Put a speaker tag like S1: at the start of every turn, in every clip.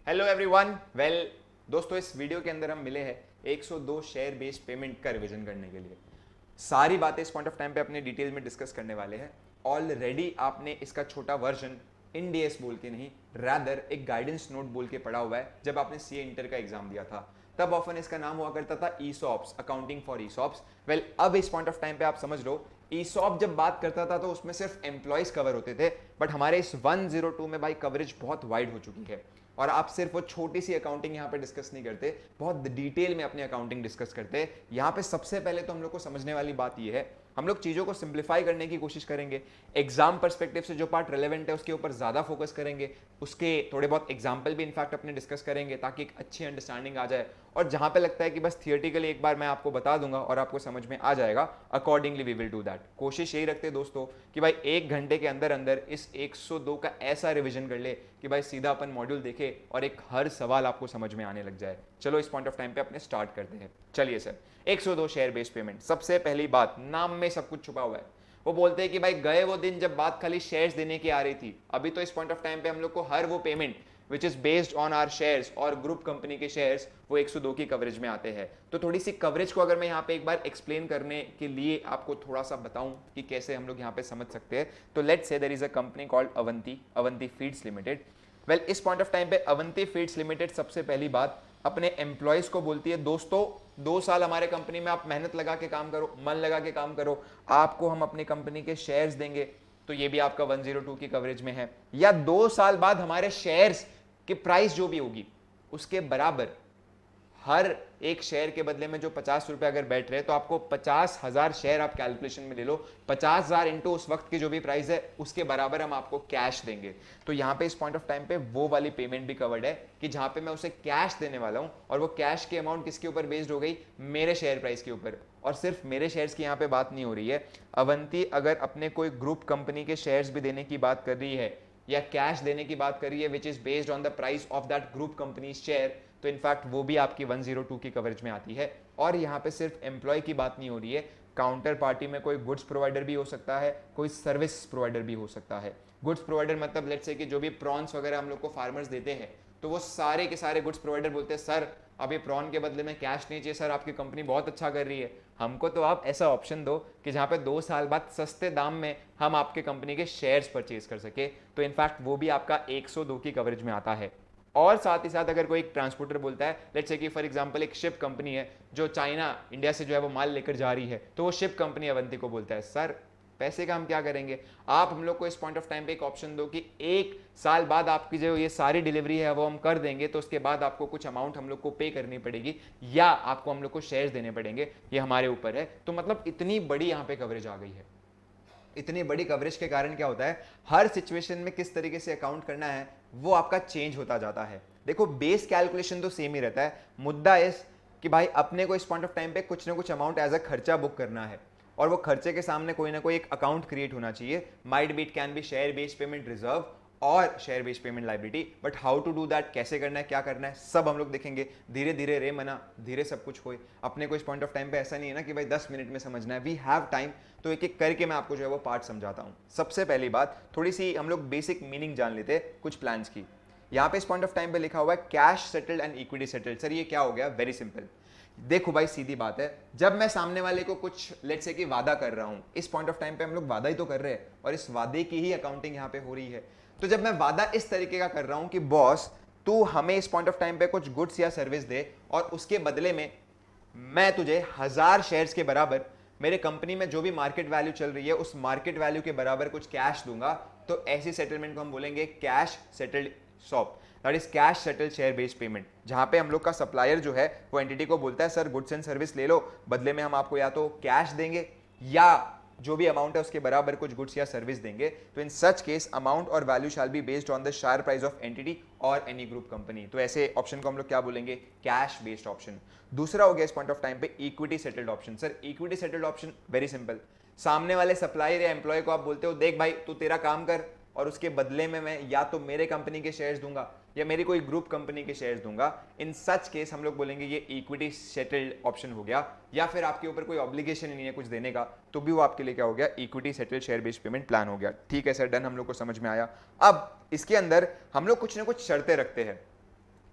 S1: Hello everyone. Well दोस्तों, इस video के अंदर हम मिले हैं 102 शेयर बेस्ड पेमेंट का रिवीजन करने के लिए। सारी बातें इस पॉइंट ऑफ टाइम पे अपने डिटेल में डिस्कस करने वाले हैं। ऑलरेडी आपने इसका छोटा वर्जन इंडीएस बोल के नहीं, रैदर एक गाइडेंस नोट बोल के पढ़ा हुआ है जब आपने सीए इंटर का एग्जाम दिया था। तब ऑफन इसका नाम हुआ करता था ESOPs, accounting for ESOPs. Well अब इस पॉइंट ऑफ टाइम पे आप समझ लो, ईसॉप जब बात करता था तो उसमें सिर्फ एम्प्लॉयज कवर होते थे, बट हमारे इस 102 में भाई कवरेज बहुत वाइड हो चुकी है और आप सिर्फ वो छोटी सी अकाउंटिंग यहाँ पे डिस्कस नहीं करते, बहुत डिटेल में अपनी अकाउंटिंग डिस्कस करते हैं। यहाँ पे सबसे पहले तो हम लोग को समझने वाली बात ये है, हम लोग चीज़ों को सिंप्लीफाई करने की कोशिश करेंगे। एग्जाम पर्सपेक्टिव से जो पार्ट रेलेवेंट है उसके ऊपर ज़्यादा फोकस करेंगे, उसके थोड़े बहुत एग्जाम्पल भी इनफैक्ट अपने डिस्कस करेंगे ताकि एक अच्छी अंडरस्टैंडिंग आ जाए। और जहाँ पे लगता है कि बस थियोरेटिकली एक बार मैं आपको बता दूंगा और आपको समझ में आ जाएगा, accordingly we will do that. कोशिश यही रखते हैं दोस्तों कि भाई 1 घंटे के अंदर अंदर इस 102 का ऐसा रिविजन कर ले कि भाई सीधा अपन मॉड्यूल देखे और एक हर सवाल आपको समझ में आने लग जाए। चलो इस पॉइंट ऑफ टाइम पे अपने स्टार्ट करते हैं। चलिए सर, 102 शेयर बेस्ड पेमेंट। सबसे पहली बात, नाम में सब कुछ छुपा हुआ है। वो बोलते हैं कि भाई गए वो दिन जब बात खाली शेयर्स देने की आ रही थी, अभी तो इस पॉइंट ऑफ टाइम पे हम लोग को हर वो payment which is based on our shares और ग्रुप कंपनी के शेयर्स वो 102 की कवरेज में आते हैं। तो थोड़ी सी कवरेज को अगर मैं यहाँ पे एक बार एक्सप्लेन करने के लिए आपको थोड़ा सा बताऊं कि कैसे हम लोग यहाँ पे समझ सकते हैं, तो let's say there is a company called Avanti feeds limited. Well इस पॉइंट ऑफ टाइम पे अवंती फीड्स लिमिटेड सबसे पहली बात अपने एम्प्लॉयज को बोलती है, दोस्तों 2 साल हमारे कंपनी में आप मेहनत लगा के काम करो, मन लगा के काम करो, आपको हम अपनी कंपनी के शेयर्स देंगे। तो ये भी आपका 102 की कवरेज में है। या 2 साल बाद हमारे शेयर्स की प्राइस जो भी होगी उसके बराबर हर एक शेयर के बदले में जो 50 रुपए अगर बैठ रहे तो आपको 50,000 शेयर आप कैलकुलेशन में ले लो, 50,000 इंटू उस वक्त की जो भी प्राइस है उसके बराबर हम आपको कैश देंगे। तो यहाँ पे इस पॉइंट ऑफ टाइम पे वो वाली पेमेंट भी कवर्ड है कि जहां पे मैं उसे कैश देने वाला हूं और वो कैश की अमाउंट किसके ऊपर बेस्ड हो गई, मेरे शेयर प्राइस के ऊपर। और सिर्फ मेरे शेयर्स की यहाँ पे बात नहीं हो रही है, अवंती अगर अपने कोई ग्रुप कंपनी के शेयर्स भी देने की बात कर रही है या कैश देने की बात कर रही है विच is based on the price of that group company share, तो इनफैक्ट वो भी आपकी 102 की कवरेज में आती है। और यहाँ पे सिर्फ एम्प्लॉय की बात नहीं हो रही है, काउंटर पार्टी में कोई गुड्स प्रोवाइडर भी हो सकता है, कोई सर्विस प्रोवाइडर भी हो सकता है। गुड्स प्रोवाइडर मतलब लेट्स से कि जो भी प्रॉन्स वगैरह हम लोग को फार्मर्स देते हैं, तो वो सारे के सारे गुड्स प्रोवाइडर बोलते हैं सर अब ये प्रॉन के बदले में कैश नहीं चाहिए सर, आपकी कंपनी बहुत अच्छा कर रही है, हमको तो आप ऐसा ऑप्शन दो कि जहाँ पे 2 साल बाद सस्ते दाम में हम आपके कंपनी के शेयर्स परचेज कर सके। तो इनफैक्ट वो भी आपका 102 की कवरेज में आता है। और साथ ही साथ अगर कोई एक ट्रांसपोर्टर बोलता है, लेट्स से कि फॉर एग्जांपल एक शिप कंपनी है जो चाइना इंडिया से जो है वो माल लेकर जा रही है, तो वो शिप कंपनी अवंती को बोलता है सर पैसे का हम क्या करेंगे, आप हम लोग को इस पॉइंट ऑफ टाइम पे एक ऑप्शन दो कि 1 साल बाद आपकी जो ये सारी डिलीवरी है वो हम कर देंगे, तो उसके बाद आपको कुछ अमाउंट हम लोग को पे करनी पड़ेगी या आपको हम लोग को शेयर्स देने पड़ेंगे, ये हमारे ऊपर है। तो मतलब इतनी बड़ी यहाँ पे कवरेज आ गई है। इतनी बड़ी कवरेज के कारण क्या होता है, हर सिचुएशन में किस तरीके से अकाउंट करना है वो आपका चेंज होता जाता है। देखो बेस कैलकुलेशन तो सेम ही रहता है, मुद्दा इस कि भाई अपने को इस पॉइंट ऑफ टाइम पे कुछ ना कुछ अमाउंट एज अ खर्चा बुक करना है और वो खर्चे के सामने कोई ना कोई एक अकाउंट क्रिएट होना चाहिए। Might be it can be share based payment reserve और share based payment liability, but how to do that, कैसे करना है, क्या करना है, सब हम लोग देखेंगे। धीरे धीरे रे मना धीरे सब कुछ होए। अपने को इस पॉइंट ऑफ टाइम पे ऐसा नहीं है ना कि भाई 10 मिनट में समझना है, वी हैव टाइम। तो एक एक करके मैं आपको जो है वो पार्ट समझाता हूं। सबसे पहली बात, थोड़ी सी हम लोग बेसिक मीनिंग जान लेते हैं कुछ प्लान्स की। यहाँ पे इस पॉइंट ऑफ टाइम पे लिखा हुआ है cash settled and equity settled. Sir ये क्या हो गया, वेरी सिंपल। देखो भाई सीधी बात है, जब मैं सामने वाले को कुछ लेट्स से कि वादा कर रहा हूं, इस पॉइंट ऑफ टाइम पे हम लोग वादा ही तो कर रहे हैं और इस वादे की ही अकाउंटिंग यहाँ पे हो रही है। तो जब मैं वादा इस तरीके का कर रहा हूं कि बॉस तू हमें इस पॉइंट ऑफ टाइम पे कुछ गुड्स या सर्विस दे और उसके बदले में मैं तुझे 1000 शेयर्स के बराबर मेरे कंपनी में जो भी मार्केट वैल्यू चल रही है उस मार्केट वैल्यू के बराबर कुछ कैश दूंगा, तो ऐसी सेटलमेंट को हम बोलेंगे cash settled shop, that is cash settled share based payment. जहां पे हम लोग का सप्लायर जो है वो एंटिटी को बोलता है सर गुड्स एंड सर्विस ले लो, बदले में हम आपको या तो कैश देंगे या जो भी अमाउंट है उसके बराबर कुछ गुड्स या सर्विस देंगे। तो इन सच केस अमाउंट और value shall be based on the share price of entity और एनी ग्रुप कंपनी। तो ऐसे ऑप्शन को हम लोग क्या बोलेंगे, कैश बेस्ड ऑप्शन। दूसरा हो गया इस पॉइंट ऑफ टाइम पे equity settled option. Sir equity settled option very simple, सामने वाले सप्लायर या एम्प्लॉय को आप बोलते हो देख भाई तू तेरा काम कर और उसके बदले में मैं या तो मेरे कंपनी के शेयर्स दूंगा या मेरी कोई ग्रुप कंपनी के शेयर्स दूंगा। इन सच केस हम लोग बोलेंगे ये इक्विटी सेटल्ड ऑप्शन हो गया। या फिर आपके ऊपर कोई ऑब्लिगेशन नहीं है कुछ देने का, तो भी वो आपके लिए क्या हो गया, equity settled share based payment plan हो गया। ठीक है सर, डन, हम लोग को समझ में आया। अब इसके अंदर हम लोग कुछ ना कुछ शर्तें रखते हैं।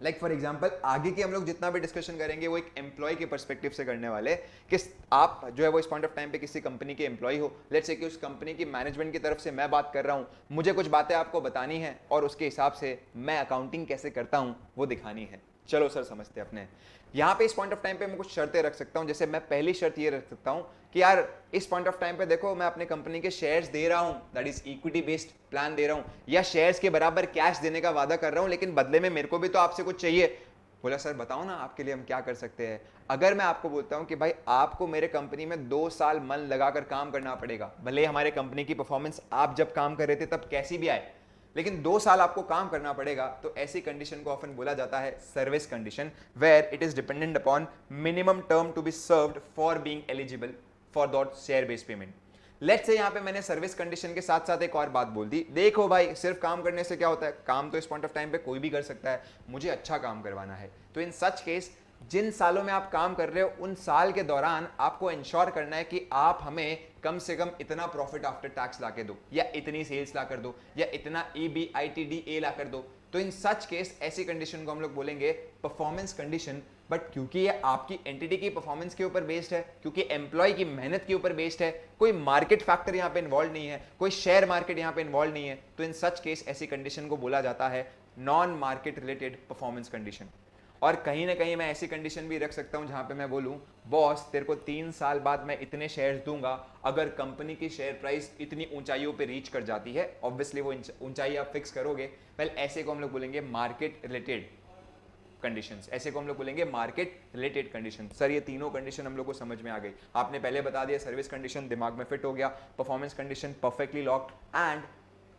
S1: लाइक फॉर एग्जाम्पल आगे की हम लोग जितना भी डिस्कशन करेंगे वो एक एम्प्लॉय के पर्सपेक्टिव से करने वाले हैं कि आप जो है वो इस पॉइंट ऑफ टाइम पे किसी कंपनी के एम्प्लॉय हो, लेट्स से कि उस कंपनी की मैनेजमेंट की तरफ से मैं बात कर रहा हूं, मुझे कुछ बातें आपको बतानी है और उसके हिसाब से मैं अकाउंटिंग कैसे करता हूं वो दिखानी है। चलो सर समझते हैं अपने। यहाँ पे इस पॉइंट ऑफ टाइम पे मैं कुछ शर्तें रख सकता हूँ, जैसे मैं पहली शर्त ये रख सकता हूँ कि यार इस पॉइंट ऑफ टाइम पे देखो मैं अपने कंपनी के शेयर्स दे रहा हूँ, that is equity based plan दे रहा हूँ, या शेयर्स के बराबर कैश देने का वादा कर रहा हूँ, लेकिन बदले में मेरे को भी तो आपसे कुछ चाहिए। बोला सर बताओ ना आपके लिए हम क्या कर सकते हैं। अगर मैं आपको बोलता हूं कि भाई आपको मेरे कंपनी में 2 साल मन लगाकर काम करना पड़ेगा, भले हमारे कंपनी की परफॉर्मेंस आप जब काम कर रहे थे तब कैसी भी आए, लेकिन 2 साल आपको काम करना पड़ेगा, तो ऐसी कंडीशन को ऑफन बोला जाता है service condition, where it is dependent upon minimum term to be served for being eligible for that share based payment. Let's say यहाँ पे मैंने सर्विस कंडीशन के साथ साथ एक और बात बोल दी, देखो भाई सिर्फ काम करने से क्या होता है, काम तो इस पॉइंट ऑफ टाइम पे कोई भी कर सकता है, मुझे अच्छा काम करवाना है। तो इन सच केस जिन सालों में आप काम कर रहे हो उन साल के दौरान आपको इंश्योर करना है कि आप हमें कम से कम इतना प्रॉफिट आफ्टर टैक्स ला के दो, या इतनी सेल्स ला कर दो, या इतना EBITDA ला कर दो। तो इन सच केस ऐसी कंडीशन को हम लोग बोलेंगे परफॉर्मेंस कंडीशन। बट क्योंकि ये आपकी एंटिटी की परफॉर्मेंस के ऊपर बेस्ड है, क्योंकि एम्प्लॉय की मेहनत के ऊपर बेस्ड है, कोई मार्केट फैक्टर यहां पे इन्वॉल्व नहीं है, कोई शेयर मार्केट यहां पे इन्वॉल्व नहीं है, तो इन सच केस ऐसी कंडीशन को बोला जाता है non market related performance condition. और कहीं ना कहीं मैं ऐसी कंडीशन भी रख सकता हूं जहां पे मैं बोलूं बॉस तेरे को 3 साल बाद मैं इतने शेयर्स दूंगा अगर कंपनी की शेयर प्राइस इतनी ऊंचाइयों पे रीच कर जाती है। ऑब्वियसली वो ऊंचाई आप फिक्स करोगे, वेल ऐसे को हम लोग बोलेंगे मार्केट रिलेटेड कंडीशंस, ऐसे को हम लोग बोलेंगे मार्केट रिलेटेड कंडीशन। सर ये तीनों कंडीशन हम लोग को समझ में आ गई, आपने पहले बता दिया, सर्विस कंडीशन दिमाग में फिट हो गया, performance condition perfectly locked, and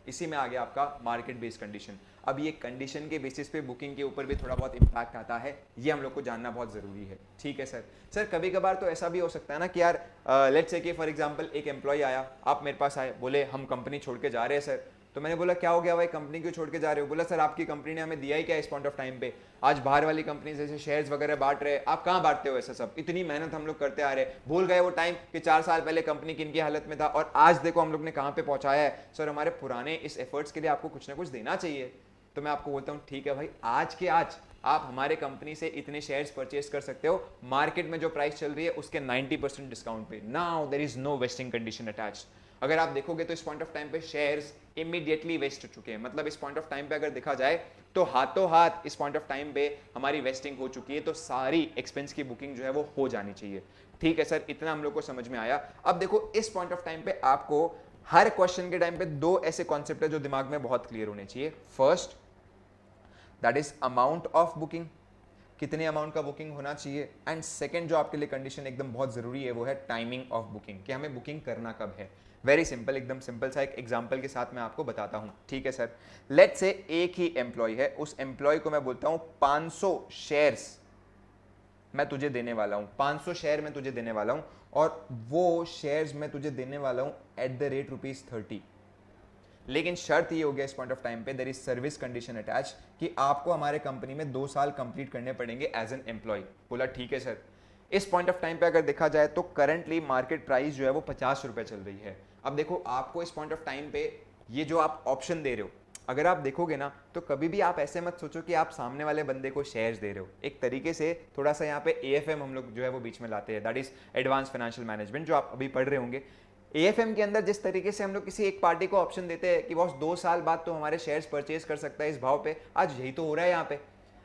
S1: इसी में आ गया आपका मार्केट बेस्ड कंडीशन। अब ये कंडीशन के बेसिस पे बुकिंग के ऊपर भी थोड़ा बहुत इंपैक्ट आता है, ये हम लोग को जानना बहुत जरूरी है। ठीक है सर कभी कभार तो ऐसा भी हो सकता है ना कि यार लेट्स से कि फॉर एग्जांपल एक एम्प्लॉय आया, आप मेरे पास आए, बोले हम कंपनी छोड़ के जा रहे हैं सर। तो मैंने बोला क्या हो गया भाई, कंपनी क्यों छोड़ के जा रहे हो? बोला सर आपकी कंपनी ने हमें दिया ही क्या इस पॉइंट ऑफ टाइम पे, आज बाहर वाली कंपनी जैसे शेयर्स वगैरह बांट रहे, आप कहाँ बांटते हो ऐसा सब, इतनी मेहनत हम लोग करते आ रहे, भूल गए वो टाइम कि 4 साल पहले कंपनी किन की हालत में था और आज देखो हम लोग ने कहाँ पे पहुंचाया है। सर हमारे पुराने इस एफर्ट्स के लिए आपको कुछ ना कुछ देना चाहिए। तो मैं आपको बोलता हूँ ठीक है भाई, आज के आज आप हमारे कंपनी से इतने शेयर्स परचेज कर सकते हो, मार्केट में जो प्राइस चल रही है उसके 90% डिस्काउंट पे। Now there is no vesting condition attached. अगर आप देखोगे तो इस पॉइंट ऑफ टाइम पे शेयर्स इमीडिएटली वेस्ट हो चुके हैं, मतलब इस पॉइंट ऑफ टाइम पे अगर देखा जाए तो हाथों हाथ इस पॉइंट ऑफ टाइम पे हमारी वेस्टिंग हो चुकी है, तो सारी एक्सपेंस की बुकिंग जो है वो हो जानी चाहिए। ठीक है सर, इतना हम लोग को समझ में आया। अब देखो इस पॉइंट ऑफ टाइम पे आपको हर क्वेश्चन के टाइम पे 2 ऐसे कॉन्सेप्ट है जो दिमाग में बहुत क्लियर होने चाहिए। First that is amount of booking, कितने अमाउंट का बुकिंग होना चाहिए, एंड सेकंड जो आपके लिए कंडीशन एकदम बहुत जरूरी है वो है टाइमिंग ऑफ बुकिंग, कि हमें बुकिंग करना कब है। वेरी सिंपल, एकदम सिंपल सा एक एग्जांपल के साथ मैं आपको बताता हूं। ठीक है सर, लेट्स से एक ही एम्प्लॉय है, उस एम्प्लॉय को मैं बोलता हूं 500 शेयर्स मैं तुझे देने वाला हूं, 500 शेयर मैं तुझे देने वाला हूं, और वो शेयर्स मैं तुझे देने वाला हूं एट द रेट ₹30। लेकिन शर्त ये हो गया इस पॉइंट ऑफ टाइम पे, there is service condition attach, कि आपको हमारे कंपनी में 2 साल कंप्लीट करने पड़ेंगे एज एन एम्प्लॉय। बोला ठीक है सर। इस पॉइंट ऑफ टाइम पे अगर देखा जाए तो करंटली मार्केट प्राइस जो है वो 50 रुपए चल रही है। अब देखो आपको इस पॉइंट ऑफ टाइम पे ये जो आप ऑप्शन दे रहे हो, अगर आप देखोगे ना तो कभी भी आप ऐसे मत सोचो कि आप सामने वाले बंदे को शेयर्स दे रहे हो। एक तरीके से थोड़ा सा यहाँ पे AFM हम लोग जो है वो बीच में लाते हैं, that is advance financial management, जो आप अभी पढ़ रहे होंगे। AFM के अंदर जिस तरीके से हम लोग किसी एक पार्टी को ऑप्शन देते हैं कि बॉस 2 साल बाद तो हमारे शेयर्स परचेज कर सकता है इस भाव पे, आज यही तो हो रहा है यहाँ पे।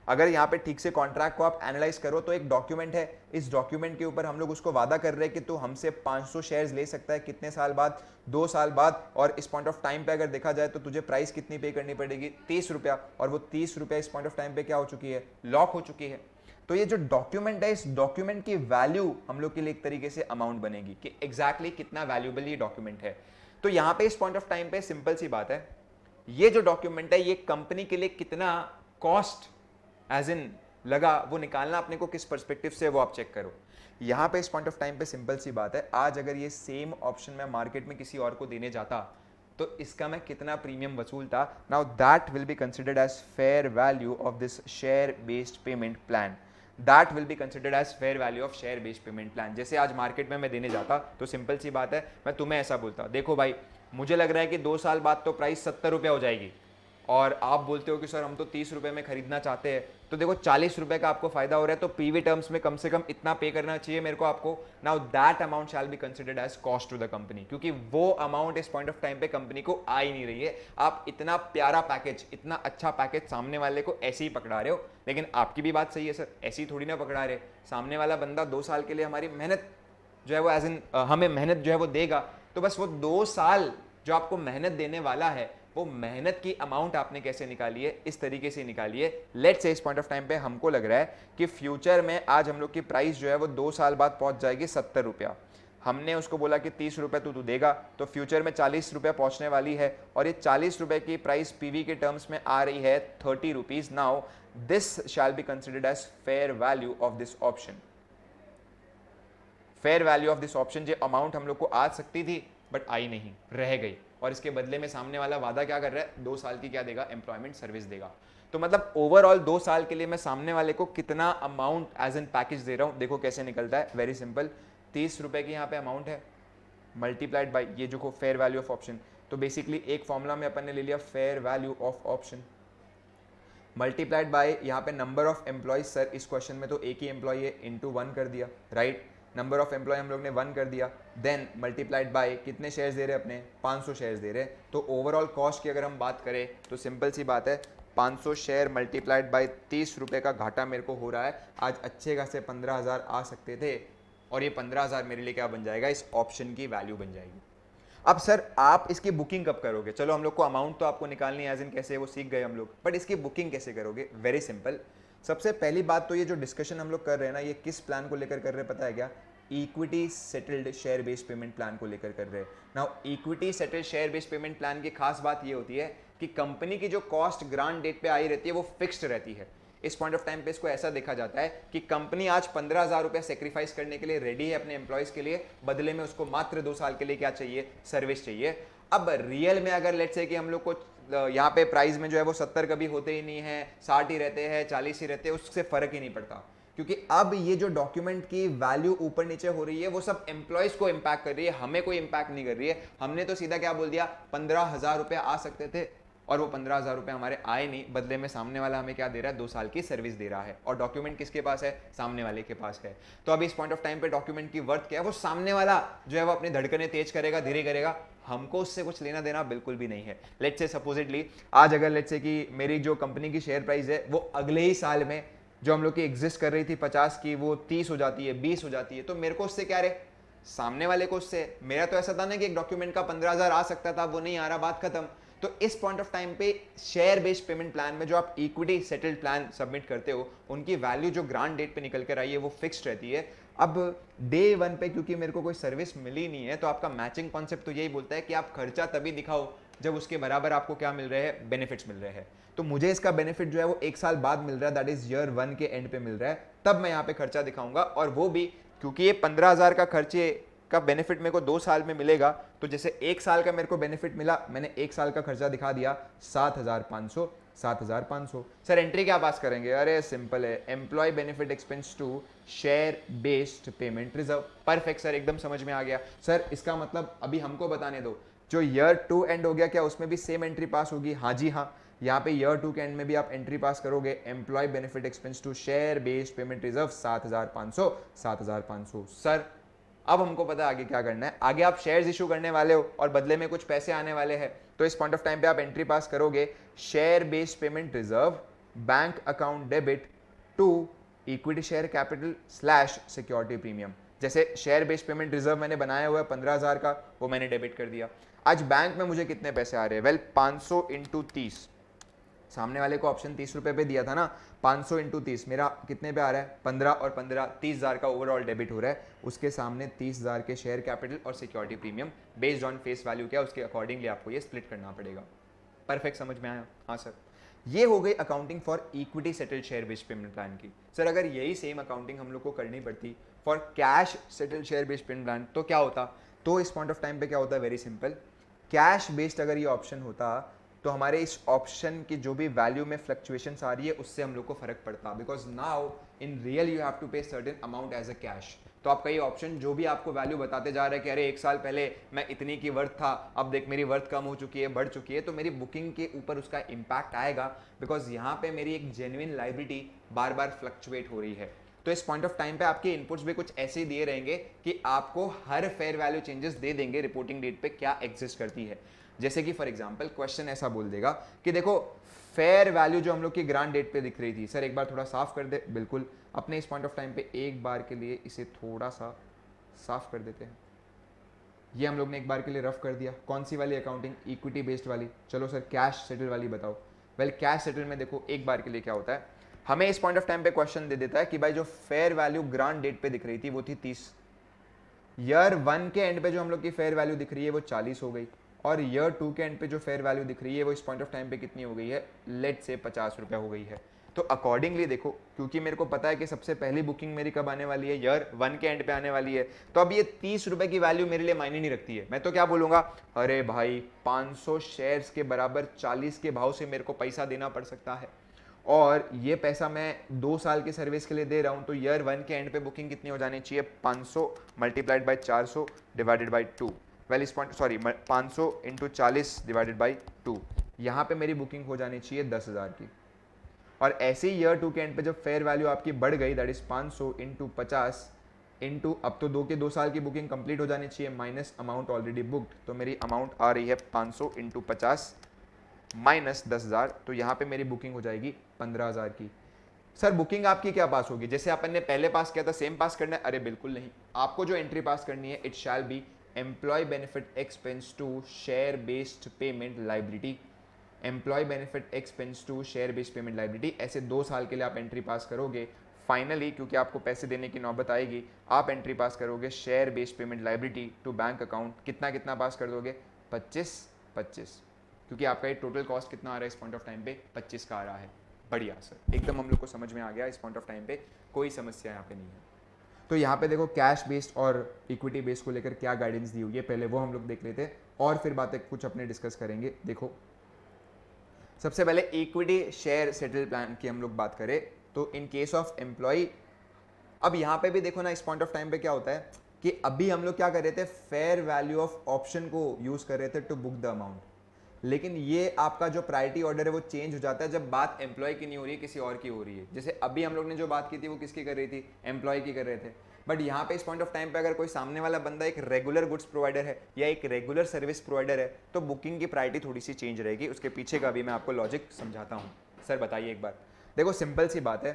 S1: अगर यहाँ पे ठीक से कॉन्ट्रैक्ट को आप एनालाइज करो तो एक डॉक्यूमेंट है, इस डॉक्यूमेंट के ऊपर हम लोग उसको वादा कर रहे हैं कि तू हमसे 500 शेयर्स ले सकता है कितने साल बाद, 2 साल बाद, और इस पॉइंट ऑफ टाइम पे अगर देखा जाए तो तुझे प्राइस कितनी पे करनी पड़ेगी, 30 रुपया, और वो 30 रुपया इस पॉइंट ऑफ टाइम पे क्या हो चुकी है, लॉक हो चुकी है। तो ये जो डॉक्यूमेंट है, इस डॉक्यूमेंट की वैल्यू हम लोग के लिए एक तरीके से अमाउंट बनेगी कि एग्जैक्टली कितना वैल्यूएबल ये डॉक्यूमेंट है। तो यहाँ पे इस पॉइंट ऑफ टाइम पे सिंपल सी बात है, ये जो डॉक्यूमेंट है ये कंपनी के लिए कितना कॉस्ट एज इन लगा वो निकालना अपने को किस पर्सपेक्टिव से वो आप चेक करो। यहाँ पे इस पॉइंट ऑफ टाइम पे सिंपल सी बात है, आज अगर ये सेम ऑप्शन मैं मार्केट में किसी और को देने जाता तो इसका मैं कितना प्रीमियम वसूलता। Now that will be considered as fair value of this share based payment plan, that will be considered as fair value of share based payment plan. जैसे आज मार्केट में मैं देने जाता तो सिंपल सी बात है, मैं तुम्हें ऐसा बोलता, देखो भाई मुझे लग रहा है कि 2 साल बाद तो प्राइस 70 रुपया हो जाएगी, और आप बोलते हो कि सर हम तो 30 रुपए में खरीदना चाहते हैं, तो देखो 40 रुपए का आपको फायदा हो रहा है, तो पीवी टर्म्स में कम से कम इतना पे करना चाहिए मेरे को आपको। Now that amount shall be considered as cost to the company, क्योंकि वो अमाउंट इस पॉइंट ऑफ टाइम पे कंपनी को आ ही नहीं रही है। आप इतना प्यारा पैकेज, इतना अच्छा पैकेज सामने वाले को ऐसे ही पकड़ा रहे हो। लेकिन आपकी भी बात सही है सर, ऐसी थोड़ी ना पकड़ा रहे, सामने वाला बंदा 2 साल के लिए हमारी मेहनत जो है वो एज इन हमें मेहनत जो है वो देगा, तो बस वो 2 साल जो आपको मेहनत देने वाला है, वो मेहनत की अमाउंट आपने कैसे निकाली है, इस तरीके से निकाली है। लेट्स से इस पॉइंट ऑफ टाइम पे हमको लग रहा है कि फ्यूचर में आज हम लोग की प्राइस जो है वो 2 साल बाद पहुंच जाएगी 70 रुपया। हमने उसको बोला कि 30 रुपये तू देगा, तो फ्यूचर में 40 रुपया पहुंचने वाली है, और ये 40 रुपये की प्राइस पीवी के टर्म्स में आ रही है 30 rupees. Now this shall be considered as fair value of this option. Fair value of this option, जो अमाउंट हम लोग को आ सकती थी बट आई नहीं, रह गई, और इसके बदले में सामने वाला वादा क्या कर रहा है, 2 साल की क्या देगा, एम्प्लॉयमेंट सर्विस देगा। तो मतलब ओवरऑल 2 साल के लिए मैं सामने वाले को कितना अमाउंट एज एन पैकेज दे रहा हूं, देखो कैसे निकलता है, वेरी सिंपल। 30 रुपए की यहाँ पे अमाउंट है, मल्टीप्लाइड बाई ये जो फेयर वैल्यू ऑफ ऑप्शन, तो बेसिकली एक फॉर्मूला में अपन ने ले लिया fair value of option, multiplied by यहाँ पे नंबर ऑफ एम्प्लॉयज। सर इस क्वेश्चन में तो एक ही एम्प्लॉय है, इंटू 1 कर दिया, राइट। नंबर ऑफ एम्प्लॉय हम लोग ने 1 कर दिया, देन मल्टीप्लाइड बाय कितने शेयर्स दे रहे हैं अपने, 500 शेयर्स दे रहे हैं। तो ओवरऑल कॉस्ट की अगर हम बात करें तो सिंपल सी बात है, 500 शेयर मल्टीप्लाइड बाय 30 रुपये का घाटा मेरे को हो रहा है। आज अच्छे खासे 15,000 आ सकते थे, और ये 15,000 मेरे लिए क्या बन जाएगा, इस ऑप्शन की वैल्यू बन जाएगी। अब सर आप इसकी बुकिंग कब करोगे, चलो हम लोग को अमाउंट तो आपको निकालनी है, एज इन कैसे वो सीख गए हम लोग, बट इसकी बुकिंग कैसे करोगे, वेरी सिंपल। सबसे पहली बात तो ये जो डिस्कशन हम लोग कर रहे हैं ना, ये किस प्लान को लेकर कर रहे हैं पता है क्या, equity settled share based payment plan को लेकर कर रहे हैं। Now equity settled share based payment plan की खास बात ये होती है कि कंपनी की जो कॉस्ट ग्रांट डेट पे आई रहती है वो फिक्स्ड रहती है। इस पॉइंट ऑफ टाइम पे इसको ऐसा देखा जाता है कि कंपनी आज 15,000 रुपया सेक्रीफाइस करने के लिए रेडी है अपने एम्प्लॉयज के लिए, बदले में उसको मात्र 2 साल के लिए क्या चाहिए, सर्विस चाहिए। अब रियल में अगर लेट्स से कि हम लोग को यहाँ पे प्राइस में जो है वो 70 कभी होते ही नहीं है, 60 ही रहते हैं, 40 ही रहते हैं, उससे फर्क ही नहीं पड़ता, क्योंकि अब ये जो डॉक्यूमेंट की वैल्यू ऊपर नीचे हो रही है वो सब एम्प्लॉयज को इंपैक्ट कर रही है, हमें कोई इंपैक्ट नहीं कर रही है। हमने तो सीधा क्या बोल दिया, 15,000 रुपया आ सकते थे, और वो 15,000 रुपये हमारे आए नहीं, बदले में सामने वाला हमें क्या दे रहा है, 2 साल की सर्विस दे रहा है, और डॉक्यूमेंट किसके पास है, सामने वाले के पास है। तो अभी इस पॉइंट ऑफ टाइम पे डॉक्यूमेंट की वर्थ क्या है, वो सामने वाला जो है वो अपनी धड़कने तेज करेगा, धीरे करेगा, हमको उससे कुछ लेना देना बिल्कुल भी नहीं है। लेट्स से सपोजिटली आज अगर लेट्स से कि मेरी जो कंपनी की शेयर प्राइस है वो अगले ही साल में जो हम लोग की एग्जिस्ट कर रही थी 50 की, वो 30 हो जाती है, 20 हो जाती है, तो मेरे को उससे क्या रहे, सामने वाले को उससे। मेरा तो ऐसा था ना कि एक डॉक्यूमेंट का 15,000 आ सकता था, वो नहीं आ रहा, बात खत्म। तो इस पॉइंट ऑफ टाइम पे शेयर बेस्ड पेमेंट प्लान में जो आप इक्विटी सेटल्ड प्लान सबमिट करते हो, उनकी वैल्यू जो ग्रांट डेट पे निकल कर आई है वो फिक्स्ड रहती है। अब डे 1 पे क्योंकि मेरे को कोई सर्विस मिली नहीं है, तो आपका मैचिंग कॉन्सेप्ट तो यही बोलता है कि आप खर्चा तभी दिखाओ जब उसके बराबर आपको क्या मिल रहे हैं, बेनिफिट्स मिल रहे हैं। तो मुझे इसका बेनिफिट जो है वो 1 साल बाद मिल रहा है, दैट इज ईयर 1 के एंड पे मिल रहा है, तब मैं यहाँ पे खर्चा दिखाऊंगा। और वो भी क्योंकि ये 15,000 का खर्चे का बेनिफिट मेरे को 2 साल में मिलेगा, तो जैसे 1 साल का मेरे को बेनिफिट मिला, मैंने 1 साल का खर्चा दिखा दिया 7,500। 7,500 सर एंट्री क्या पास करेंगे, अरे सिंपल है, employee benefit expense to share based payment reserve. Perfect sir, एकदम समझ में आ गया। सर इसका मतलब अभी हमको बताने दो, जो ईयर 2 एंड हो गया क्या उसमें भी सेम एंट्री पास होगी, हाँ जी हाँ, यहाँ पे ईयर 2 के एंड में भी आप एंट्री पास करोगे, employee benefit expense to share based payment reserve 7,500। 7,500 sir अब हमको पता है आगे क्या करना है, आगे आप शेयर्स इशू करने वाले हो और बदले में कुछ पैसे आने वाले हैं, तो इस पॉइंट ऑफ टाइम पे आप एंट्री पास करोगे, share based payment reserve bank account debit to equity share capital slash security premium. जैसे शेयर बेस्ड पेमेंट रिजर्व मैंने बनाया हुआ है 15,000 का, वो मैंने डेबिट कर दिया। आज बैंक में मुझे कितने पैसे आ रहे हैं, वेल 500 इंटू 30, सामने वाले को ऑप्शन 30 रुपए पे दिया था ना, 500 इंटू 30 मेरा कितने पे आ रहा है, 15 और 15 30,000 का ओवरऑल डेबिट हो रहा है। उसके सामने 30,000 के शेयर कैपिटल और security premium based on face value क्या, उसके अकॉर्डिंगली आपको ये स्प्लिट करना पड़ेगा। परफेक्ट, समझ में आया, हाँ सर। ये हो गई accounting for equity settled share based payment plan की। सर अगर यही सेम अकाउंटिंग हम लोग को करनी पड़ती for cash settled share based payment plan तो क्या होता, तो इस पॉइंट ऑफ टाइम पे क्या होता है, वेरी सिंपल, कैश बेस्ड अगर ये ऑप्शन होता तो हमारे इस ऑप्शन की जो भी वैल्यू में फ्लक्चुएशंस आ रही है उससे हम लोग को फर्क पड़ता, because now in real you have to pay certain amount as a cash. तो आपका ये ऑप्शन जो भी आपको वैल्यू बताते जा रहा है कि अरे 1 साल पहले मैं इतनी की वर्थ था, अब देख मेरी वर्थ कम हो चुकी है, बढ़ चुकी है, तो मेरी बुकिंग के ऊपर उसका इम्पैक्ट आएगा, बिकॉज यहाँ पे मेरी एक जेन्युइन लाइबिलिटी बार बार फ्लक्चुएट हो रही है। तो इस पॉइंट ऑफ टाइम पे आपके इनपुट्स भी कुछ ऐसे दिए रहेंगे कि आपको हर फेयर वैल्यू चेंजेस दे देंगे रिपोर्टिंग डेट पे क्या एग्जिस्ट करती है। जैसे कि फॉर एग्जांपल क्वेश्चन ऐसा बोल देगा कि देखो फेयर वैल्यू जो हम लोग की ग्रांट डेट पे दिख रही थी, सर एक बार थोड़ा साफ कर दे। बिल्कुल, अपने इस पॉइंट ऑफ टाइम पे एक बार के लिए इसे थोड़ा सा साफ कर देते हैं। ये हम लोग ने एक बार के लिए रफ कर दिया। कौन सी वाली अकाउंटिंग? इक्विटी बेस्ड वाली। चलो सर कैश सेटल वाली बताओ। वेल कैश सेटल में देखो एक बार के लिए क्या होता है, हमें इस पॉइंट ऑफ टाइम पे क्वेश्चन दे देता है कि भाई जो फेयर वैल्यू ग्रांट डेट पे दिख रही थी वो थी 30, ईयर 1 के एंड पे जो हम लोग की फेयर वैल्यू दिख रही है वो 40 हो गई, और ईयर 2 के एंड पे जो फेयर वैल्यू दिख रही है वो इस पॉइंट ऑफ टाइम पे कितनी हो गई है, लेट से 50 रुपया हो गई है। तो अकॉर्डिंगली देखो, क्योंकि मेरे को पता है कि सबसे पहली बुकिंग मेरी कब आने वाली है, ईयर 1 के एंड पे आने वाली है, तो अब ये 30 रुपए की वैल्यू मेरे लिए मायने नहीं रखती है। मैं तो क्या बोलूंगा, अरे भाई 500 शेयर्स के बराबर 40 के भाव से मेरे को पैसा देना पड़ सकता है, और ये पैसा मैं 2 साल की सर्विस के लिए दे रहा हूं, तो ईयर 1 के एंड पे बुकिंग कितनी हो जानी चाहिए, 500 multiplied by 400 divided by 2। Well इस पॉइंट 500 इंटू 40 डिवाइडेड बाई 2, यहाँ पे मेरी बुकिंग हो जानी चाहिए 10,000 की। और ऐसे ही ईयर 2 के एंड पे जब फेयर वैल्यू आपकी बढ़ गई, दैट इज 500 इंटू 50 इंटू, अब तो 2 साल की बुकिंग कंप्लीट हो जानी चाहिए, माइनस अमाउंट ऑलरेडी बुक्ड, तो मेरी अमाउंट आ रही है 500 इंटू 50 माइनस 10,000, तो यहाँ पे मेरी बुकिंग हो जाएगी 15,000 की। सर बुकिंग आपकी क्या पास होगी, जैसे अपन ने पहले पास किया था सेम पास करना है? अरे बिल्कुल नहीं, आपको जो एंट्री पास करनी है, it shall be employee benefit expense to share based payment liability, employee benefit expense to share based payment liability. ऐसे 2 साल के लिए आप एंट्री पास करोगे। फाइनली क्योंकि आपको पैसे देने की नौबत आएगी, आप एंट्री पास करोगे share based payment liability to bank account, कितना कितना पास कर दोगे, 25, क्योंकि आपका ये टोटल कॉस्ट कितना आ रहा है इस पॉइंट ऑफ टाइम पे, 25 का आ रहा है। बढ़िया सर, एकदम हम लोग को समझ में आ गया, इस पॉइंट ऑफ टाइम पे कोई समस्या यहाँ पे नहीं है। तो यहाँ पे देखो कैश बेस्ड और इक्विटी बेस्ड को लेकर क्या गाइडेंस दी हुई है, पहले वो हम लोग देख लेते हैं और फिर बातें कुछ अपने डिस्कस करेंगे। देखो सबसे पहले इक्विटी शेयर सेटल प्लान की हम लोग बात करें तो इन केस ऑफ एम्प्लॉय, अब यहाँ पे भी देखो ना इस पॉइंट ऑफ टाइम पे क्या होता है कि अभी हम लोग क्या कर रहे थे, फेयर वैल्यू ऑफ ऑप्शन को यूज कर रहे थे टू बुक द अमाउंट, लेकिन ये आपका जो प्रायोरिटी ऑर्डर है वो चेंज हो जाता है जब बात एम्प्लॉय की नहीं हो रही है, किसी और की हो रही है। जैसे अभी हम लोग ने जो बात की थी वो किसकी कर रही थी, एम्प्लॉय की कर रहे थे, बट यहाँ पे इस पॉइंट ऑफ टाइम पे अगर कोई सामने वाला बंदा एक रेगुलर गुड्स प्रोवाइडर है या एक रेगुलर सर्विस प्रोवाइडर है तो बुकिंग की प्रायोरिटी थोड़ी सी चेंज रहेगी। उसके पीछे का भी मैं आपको लॉजिक समझाता हूँ। सर बताइए एक बार, देखो सिंपल सी बात है,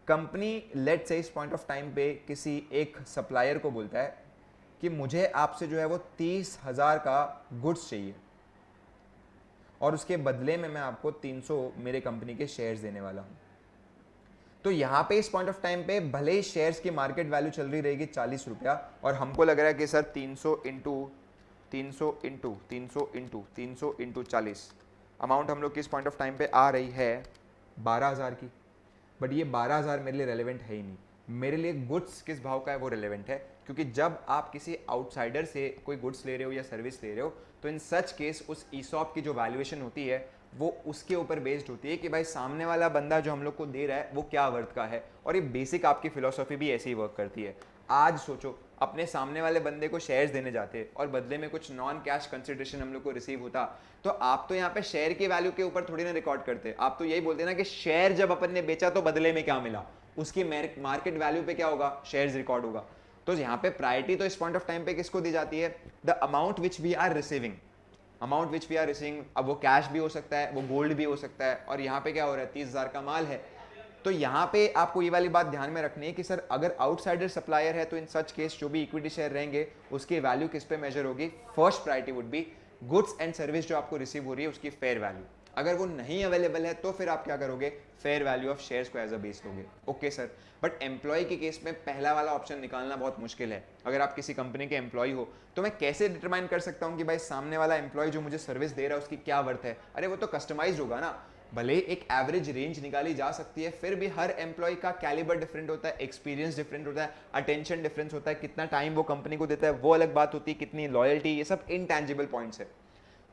S1: कंपनी लेट से इस पॉइंट ऑफ टाइम पे किसी एक सप्लायर को बोलता है कि मुझे आपसे जो है वो 30,000 का गुड्स चाहिए और उसके बदले में मैं आपको 300 मेरे कंपनी के शेयर्स देने वाला हूं। तो यहां पे इस पॉइंट ऑफ टाइम पे भले ही शेयर्स की मार्केट वैल्यू चल रही रहेगी 40 रुपया, और हमको लग रहा है कि सर 300 इंटू 40 अमाउंट हम लोग की इस पॉइंट ऑफ टाइम पे आ रही है 12,000 की, बट ये 12,000 मेरे लिए रेलेवेंट है ही नहीं। मेरे लिए गुड्स किस भाव का है वो रेलेवेंट है, क्योंकि जब आप किसी आउटसाइडर से कोई गुड्स ले रहे हो या सर्विस ले रहे हो तो इन सच केस उस ईसॉप की जो वैल्यूएशन होती है वो उसके ऊपर बेस्ड होती है कि भाई सामने वाला बंदा जो हम लोग को दे रहा है वो क्या वर्थ का है, और ये बेसिक आपकी फिलोसॉफी भी ऐसे ही वर्क करती है। आज सोचो अपने सामने वाले बंदे को शेयर्स देने जाते और बदले में कुछ नॉन कैश कंसिडरेशन हम लोग को रिसीव होता, तो आप तो यहाँ पे शेयर की वैल्यू के ऊपर थोड़ी ना रिकॉर्ड करते, आप तो यही बोलते ना कि शेयर जब अपन ने बेचा तो बदले में क्या मिला, उसकी मार्केट वैल्यू पे क्या होगा, शेयर्स रिकॉर्ड होगा। तो यहाँ पे प्रायोरिटी तो इस पॉइंट ऑफ टाइम पे किसको दी जाती है, the amount which we are receiving, amount which we are receiving. अब वो कैश भी हो सकता है, वो गोल्ड भी हो सकता है, और यहाँ पे क्या हो रहा है 30,000 का माल है। तो यहाँ पे आपको ये वाली बात ध्यान में रखनी है कि सर अगर आउटसाइडर सप्लायर है तो इन सच केस जो भी इक्विटी शेयर रहेंगे उसकी वैल्यू किस पे मेजर होगी, first priority would be goods and service जो आपको रिसीव हो रही है उसकी फेयर वैल्यू। अगर वो नहीं अवेलेबल है तो फिर आप क्या करोगे, फेयर वैल्यू ऑफ शेयर्स को एज अ बेस लोगे। ओके सर, बट एम्प्लॉय के केस में पहला वाला ऑप्शन निकालना बहुत मुश्किल है। अगर आप किसी कंपनी के एम्प्लॉय हो तो मैं कैसे डिटरमाइन कर सकता हूँ कि भाई सामने वाला एम्प्लॉय जो मुझे सर्विस दे रहा है उसकी क्या वर्थ है। अरे वो तो कस्टमाइज होगा ना, भले एक एवरेज रेंज निकाली जा सकती है, फिर भी हर एम्प्लॉय का कैलिबर डिफरेंट होता है, एक्सपीरियंस डिफरेंट होता है, अटेंशन डिफरेंस होता है, कितना टाइम वो कंपनी को देता है वो अलग बात होती है, कितनी लॉयल्टी, ये सब इनटैंजिबल पॉइंट्स है।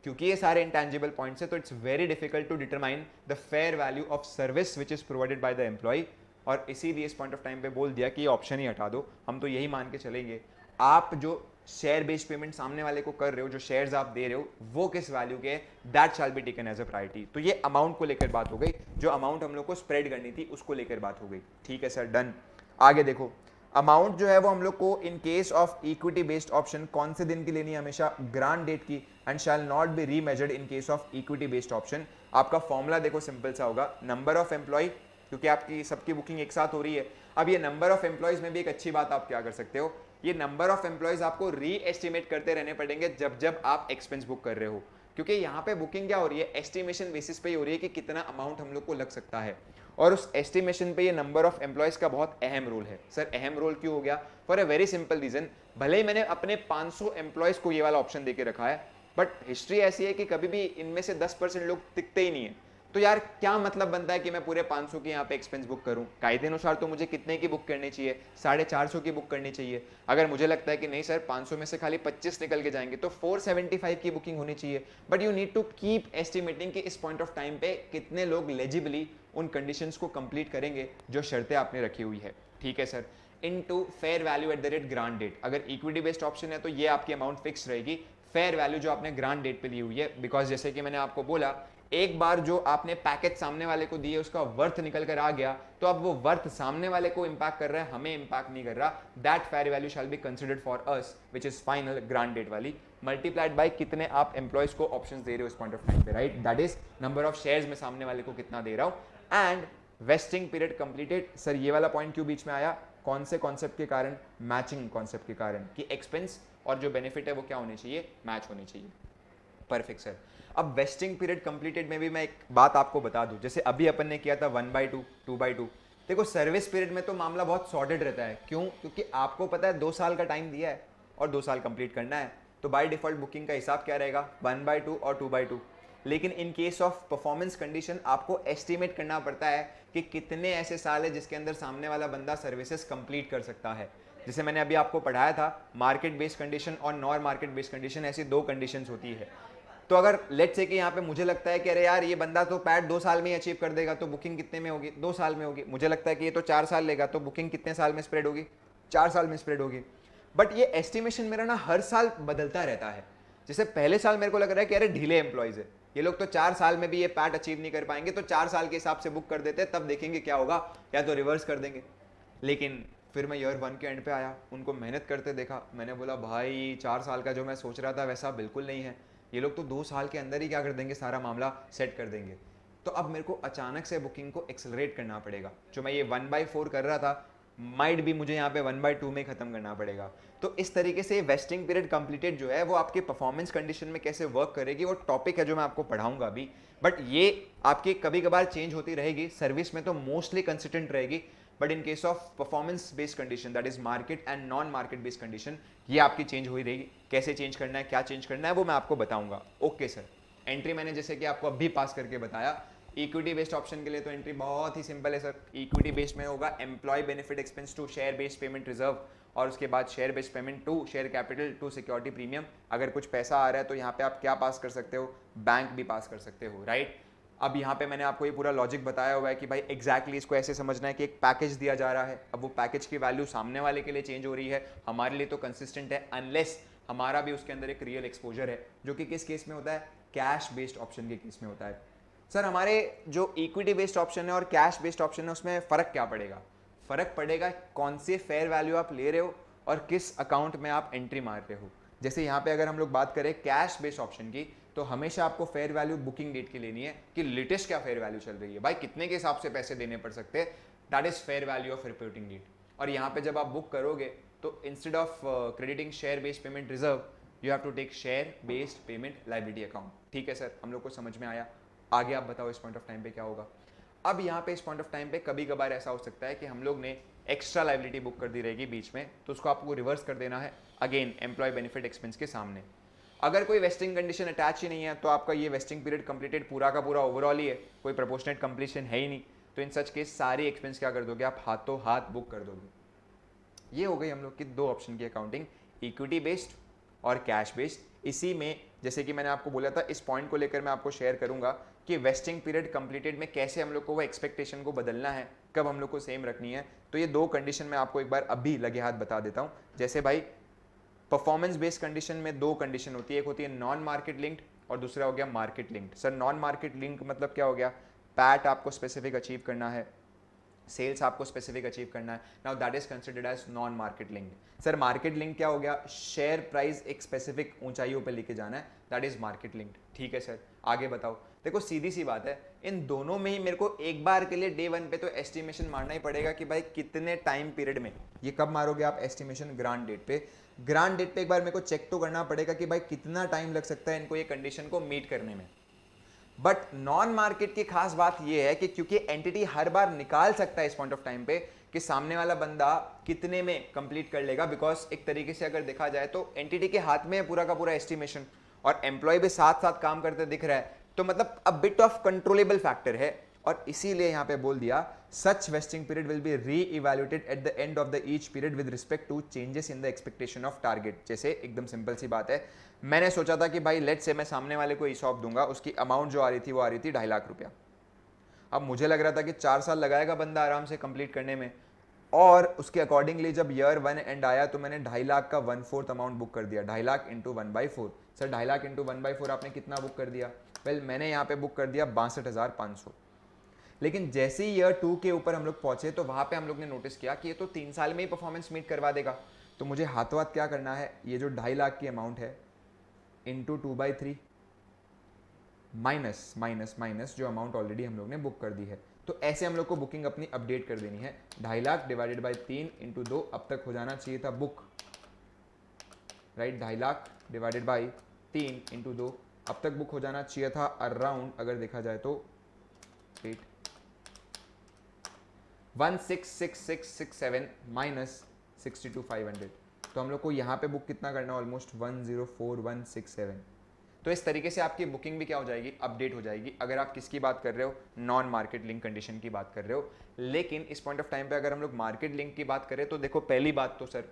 S1: क्योंकि ये सारे इंटैंजिबल पॉइंट्स है तो it's very difficult to determine the fair value of service which is provided by the employee और इसीलिए इस पॉइंट ऑफ टाइम पे बोल दिया कि ये ऑप्शन ही हटा दो। हम तो यही मान के चलेंगे आप जो शेयर बेस्ड पेमेंट सामने वाले को कर रहे हो, जो शेयर्स आप दे रहे हो वो किस वैल्यू के, that shall be taken as a priority. तो ये अमाउंट को लेकर बात हो गई, जो अमाउंट हम लोग को स्प्रेड करनी थी उसको लेकर बात हो गई। ठीक है सर, डन। आगे देखो, अमाउंट जो है वो हम लोग को in case of equity based option कौन से दिन की लेनी है, हमेशा ग्रांट डेट की, and shall not be remeasured in case of equity based option. आपका फॉर्मूला देखो सिंपल सा होगा, नंबर ऑफ एम्प्लॉय, क्योंकि आपकी सबकी बुकिंग एक साथ हो रही है। अब ये नंबर ऑफ एम्प्लॉयज में भी एक अच्छी बात आप क्या कर सकते हो, ये नंबर ऑफ एम्प्लॉयज आपको री एस्टिमेट करते रहने पड़ेंगे जब जब आप एक्सपेंस बुक कर रहे हो, क्योंकि यहाँ पे बुकिंग क्या हो रही है, एस्टिमेशन बेसिस पे ही हो रही है कि कितना अमाउंट हम लोग को लग सकता है, और उस एस्टिमेशन पे ये नंबर ऑफ एम्प्लॉयज का बहुत अहम रोल है। सर अहम रोल क्यों हो गया, for a very simple reason, भले ही मैंने अपने 500 एम्प्लॉयज को ये वाला ऑप्शन देके रखा है, बट हिस्ट्री ऐसी है कि कभी भी इनमें से 10% लोग टिकते ही नहीं है। तो यार क्या मतलब बनता है कि मैं पूरे 500 की यहाँ पे एक्सपेंस बुक करूँ, कायदे अनुसार तो मुझे कितने की बुक करनी चाहिए, 450 की बुक करनी चाहिए। अगर मुझे लगता है कि नहीं सर 500 में से खाली 25 निकल के जाएंगे तो 475 की बुकिंग होनी चाहिए। But you need to keep estimating कि इस पॉइंट ऑफ टाइम पे कितने लोग लेजिबली उन कंडीशंस को कंप्लीट करेंगे जो शर्तें आपने रखी हुई है। ठीक है sir, into fair value at the rate grant date. अगर इक्विटी बेस्ड ऑप्शन है तो ये आपकी अमाउंट फिक्स रहेगी, फेयर वैल्यू जो आपने ग्रांट डेट पे ली हुई है, बिकॉज जैसे कि मैंने आपको बोला एक बार जो आपने पैकेज सामने वाले को दिए उसका वर्थ निकल कर आ गया, तो अब वो वर्थ सामने वाले को इंपैक्ट कर रहा है, हमें इंपैक्ट नहीं कर रहा। That fair value shall be considered for us which is final grant date वाली, मल्टीप्लाइड बाय कितने आप एम्प्लॉयज को ऑप्शंस दे रहे हो इस पॉइंट ऑफ टाइम पे, right, that is number of shares में सामने वाले को कितना दे रहा हूं। And vesting period completed, sir ये वाला पॉइंट क्यों बीच में आया, कौन से कॉन्सेप्ट के कारण, मैचिंग कॉन्सेप्ट के कारण, कि एक्सपेंस और जो बेनिफिट है वो क्या होने चाहिए, मैच होने चाहिए। Perfect sir. अब वेस्टिंग पीरियड कंप्लीटेड में भी मैं एक बात आपको बता दूं, जैसे अभी अपन ने किया था 1/2 2/2, देखो सर्विस पीरियड में तो मामला बहुत सॉर्टेड रहता है। क्यों, क्योंकि आपको पता है 2 साल का टाइम दिया है और 2 साल कंप्लीट करना है, तो बाय डिफॉल्ट बुकिंग का हिसाब क्या रहेगा, 1/2 और 2/2। लेकिन इन केस ऑफ परफॉर्मेंस कंडीशन आपको एस्टिमेट करना पड़ता है कि कितने ऐसे साल है जिसके अंदर सामने वाला बंदा सर्विसेज कंप्लीट कर सकता है। जैसे मैंने अभी आपको पढ़ाया था, मार्केट बेस्ड कंडीशन और नॉन मार्केट बेस्ड कंडीशन, ऐसी 2 कंडीशंस होती है। तो अगर लेट्स से कि यहाँ पे मुझे लगता है कि अरे यार ये बंदा तो पैट 2 साल में ही अचीव कर देगा, तो बुकिंग कितने में होगी, 2 साल में होगी। मुझे लगता है कि ये तो 4 साल लेगा, तो बुकिंग कितने साल में स्प्रेड होगी, 4 साल में स्प्रेड होगी। बट ये एस्टिमेशन मेरा ना हर साल बदलता रहता है। जैसे पहले साल मेरे को लग रहा है कि अरे ढीले एम्प्लॉयज है, ये लोग तो 4 साल में भी ये पैट अचीव नहीं कर पाएंगे, तो 4 साल के हिसाब से बुक कर देते हैं, तब देखेंगे क्या होगा, या तो रिवर्स कर देंगे। लेकिन फिर मैं ईयर 1 के एंड पे आया, उनको मेहनत करते देखा, मैंने बोला भाई 4 साल का जो मैं सोच रहा था वैसा बिल्कुल नहीं है, ये लोग तो 2 साल के अंदर ही क्या कर देंगे, सारा मामला सेट कर देंगे। तो अब मेरे को अचानक से बुकिंग को एक्सेलरेट करना पड़ेगा, जो मैं ये 1/4 कर रहा था माइट भी मुझे यहाँ पे 1/2 में खत्म करना पड़ेगा। तो इस तरीके से वेस्टिंग पीरियड कंप्लीटेड जो है वो आपके परफॉर्मेंस कंडीशन में कैसे वर्क करेगी, वो टॉपिक है जो मैं आपको पढ़ाऊंगा अभी। बट ये आपकी कभी कभार चेंज होती रहेगी, सर्विस में तो मोस्टली कंसिस्टेंट रहेगी, but in case of performance based condition, that is market and non market based condition, ये आपकी चेंज हुई रहेगी। कैसे चेंज करना है, क्या चेंज करना है, वो मैं आपको बताऊंगा। ओके सर, एंट्री मैंने जैसे कि आपको अभी पास करके बताया, इक्विटी बेस्ड ऑप्शन के लिए तो एंट्री बहुत ही सिंपल है सर। इक्विटी बेस्ड में होगा employee benefit expense to share based payment reserve, और उसके बाद share based payment to share capital to security premium. अगर कुछ पैसा आ रहा है तो यहाँ पे आप क्या पास कर सकते हो, बैंक भी पास कर सकते हो, राइट। अब यहाँ पे मैंने आपको ये पूरा लॉजिक बताया हुआ है कि भाई एग्जैक्टली इसको ऐसे समझना है कि एक पैकेज दिया जा रहा है, अब वो पैकेज की वैल्यू सामने वाले के लिए चेंज हो रही है, हमारे लिए तो कंसिस्टेंट है, अनलेस हमारा भी उसके अंदर एक रियल एक्सपोजर है, जो कि किस केस में होता है, कैश बेस्ड ऑप्शन के केस में होता है। सर हमारे जो इक्विटी बेस्ड ऑप्शन है और कैश बेस्ड ऑप्शन है उसमें फ़र्क क्या पड़ेगा, फ़र्क पड़ेगा कौन से फेयर वैल्यू आप ले रहे हो और किस अकाउंट में आप एंट्री मार रहे हो। जैसे यहाँ पे अगर हम लोग बात करें कैश बेस्ड ऑप्शन की, तो हमेशा आपको फेयर वैल्यू बुकिंग डेट की लेनी है कि लेटेस्ट क्या फेयर वैल्यू चल रही है, भाई कितने के हिसाब से पैसे देने पड़ सकते हैं, that is fair value of reporting date. और यहाँ पे जब आप बुक करोगे तो instead of crediting share based payment reserve, you have to take share based payment liability account. ठीक है सर, हम लोग को समझ में आया। आगे आप बताओ इस पॉइंट ऑफ टाइम पे क्या होगा। अब यहाँ पे इस पॉइंट ऑफ टाइम पे कभी कभार ऐसा हो सकता है कि हम लोग ने एक्स्ट्रा लायबिलिटी बुक कर दी रहेगी बीच में, तो उसको आपको रिवर्स कर देना है अगेन एम्प्लॉय बेनिफिट एक्सपेंस के सामने। अगर कोई वेस्टिंग कंडीशन अटैच ही नहीं है तो आपका ये वेस्टिंग पीरियड कंप्लीटेड पूरा का पूरा ओवरऑल ही है, कोई प्रोपोर्शनेट कंप्लीशन है ही नहीं, तो इन सच केस सारी एक्सपेंस क्या कर दोगे आप, हाथों हाथ बुक कर दोगे। ये हो गई हम लोग की 2 ऑप्शन की अकाउंटिंग, इक्विटी बेस्ड और कैश बेस्ड। इसी में जैसे कि मैंने आपको बोला था इस पॉइंट को लेकर मैं आपको शेयर करूंगा कि वेस्टिंग पीरियड कंप्लीटेड में कैसे हम लोग को वो एक्सपेक्टेशन को बदलना है, कब हम लोग को सेम रखनी है। तो ये दो कंडीशन मैं आपको एक बार अभी लगे हाथ बता देता हूँ। जैसे भाई परफॉर्मेंस बेस्ड कंडीशन में दो कंडीशन होती है, एक होती है नॉन मार्केट लिंक्ड और दूसरा हो गया market linked. Sir non market link मतलब क्या हो गया, पैट आपको स्पेसिफिक अचीव करना है, सेल्स आपको स्पेसिफिक अचीव करना है, now that is considered as non market linked. Sir market link क्या हो गया, शेयर प्राइस एक स्पेसिफिक ऊंचाइयों पे लेके जाना है, दैट इज मार्केट लिंक्ड। ठीक है सर, आगे बताओ। देखो सीधी सी बात है, इन दोनों में ही मेरे को एक बार के लिए डे वन पे तो एस्टिमेशन मारना ही पड़ेगा कि भाई कितने टाइम पीरियड में, ये कब मारोगे आप एस्टिमेशन, ग्रांट डेट पे। ग्रांट डेट पे एक बार मेरे को चेक तो करना पड़ेगा कि भाई कितना टाइम लग सकता है इनको ये कंडीशन को मीट करने में। बट नॉन मार्केट की खास बात यह है कि क्योंकि एंटिटी हर बार निकाल सकता है इस पॉइंट ऑफ टाइम पे कि सामने वाला बंदा कितने में कंप्लीट कर लेगा, बिकॉज एक तरीके से अगर देखा जाए तो एंटिटी के हाथ में है पूरा का पूरा एस्टिमेशन और एम्प्लॉय भी साथ साथ काम करते दिख रहा है, तो मतलब a bit of controllable factor है। और इसीलिए यहां पे बोल दिया such vesting period will be re evaluated at the end of the each period with respect to changes in the expectation of target. जैसे एकदम सिंपल सी बात है, मैंने सोचा था कि भाई लेट से मैं सामने वाले को ईसॉप दूंगा, उसकी अमाउंट जो आ रही थी वो आ रही थी 2.5 लाख रुपया। अब मुझे लग रहा था कि 4 साल लगाएगा बंदा आराम से कंप्लीट करने में, और उसके अकॉर्डिंगली जब ईयर 1 एंड आया तो मैंने 2.5 लाख का 1/4 अमाउंट बुक कर दिया। 2.5 lakh into 1/4। Sir 2.5 lakh into 1/4 आपने कितना बुक कर दिया? वेल मैंने यहाँ पे बुक कर दिया 62,500। लेकिन जैसे ही ईयर 2 के ऊपर हम लोग पहुंचे तो वहां पे हम लोग ने नोटिस किया कि ये तो 3 साल में ही परफॉर्मेंस मीट करवा देगा। तो मुझे हाथों हाथ क्या करना है, ये जो 2.5 लाख की अमाउंट है इंटू 2/3 माइनस माइनस माइनस जो अमाउंट ऑलरेडी हम लोग ने बुक कर दी है। तो ऐसे हम लोग को बुकिंग अपनी अपडेट कर देनी है। 2.5 लाख डिवाइडेड बाई 3 इंटू 2 अब तक हो जाना चाहिए था book, right. 2.5 lakh divided by 3 into 2 अब तक बुक हो जाना चाहिए था अराउंड, अगर देखा जाए तो 166,667 माइनस 62,500। तो हम लोग को यहाँ पे बुक कितना करना है, ऑलमोस्ट 104,167। तो इस तरीके से आपकी बुकिंग भी क्या हो जाएगी, अपडेट हो जाएगी। अगर आप किसकी बात कर रहे हो, नॉन मार्केट लिंक कंडीशन की बात कर रहे हो। लेकिन इस पॉइंट ऑफ टाइम पे अगर हम लोग मार्केट लिंक की बात करें तो देखो पहली बात तो सर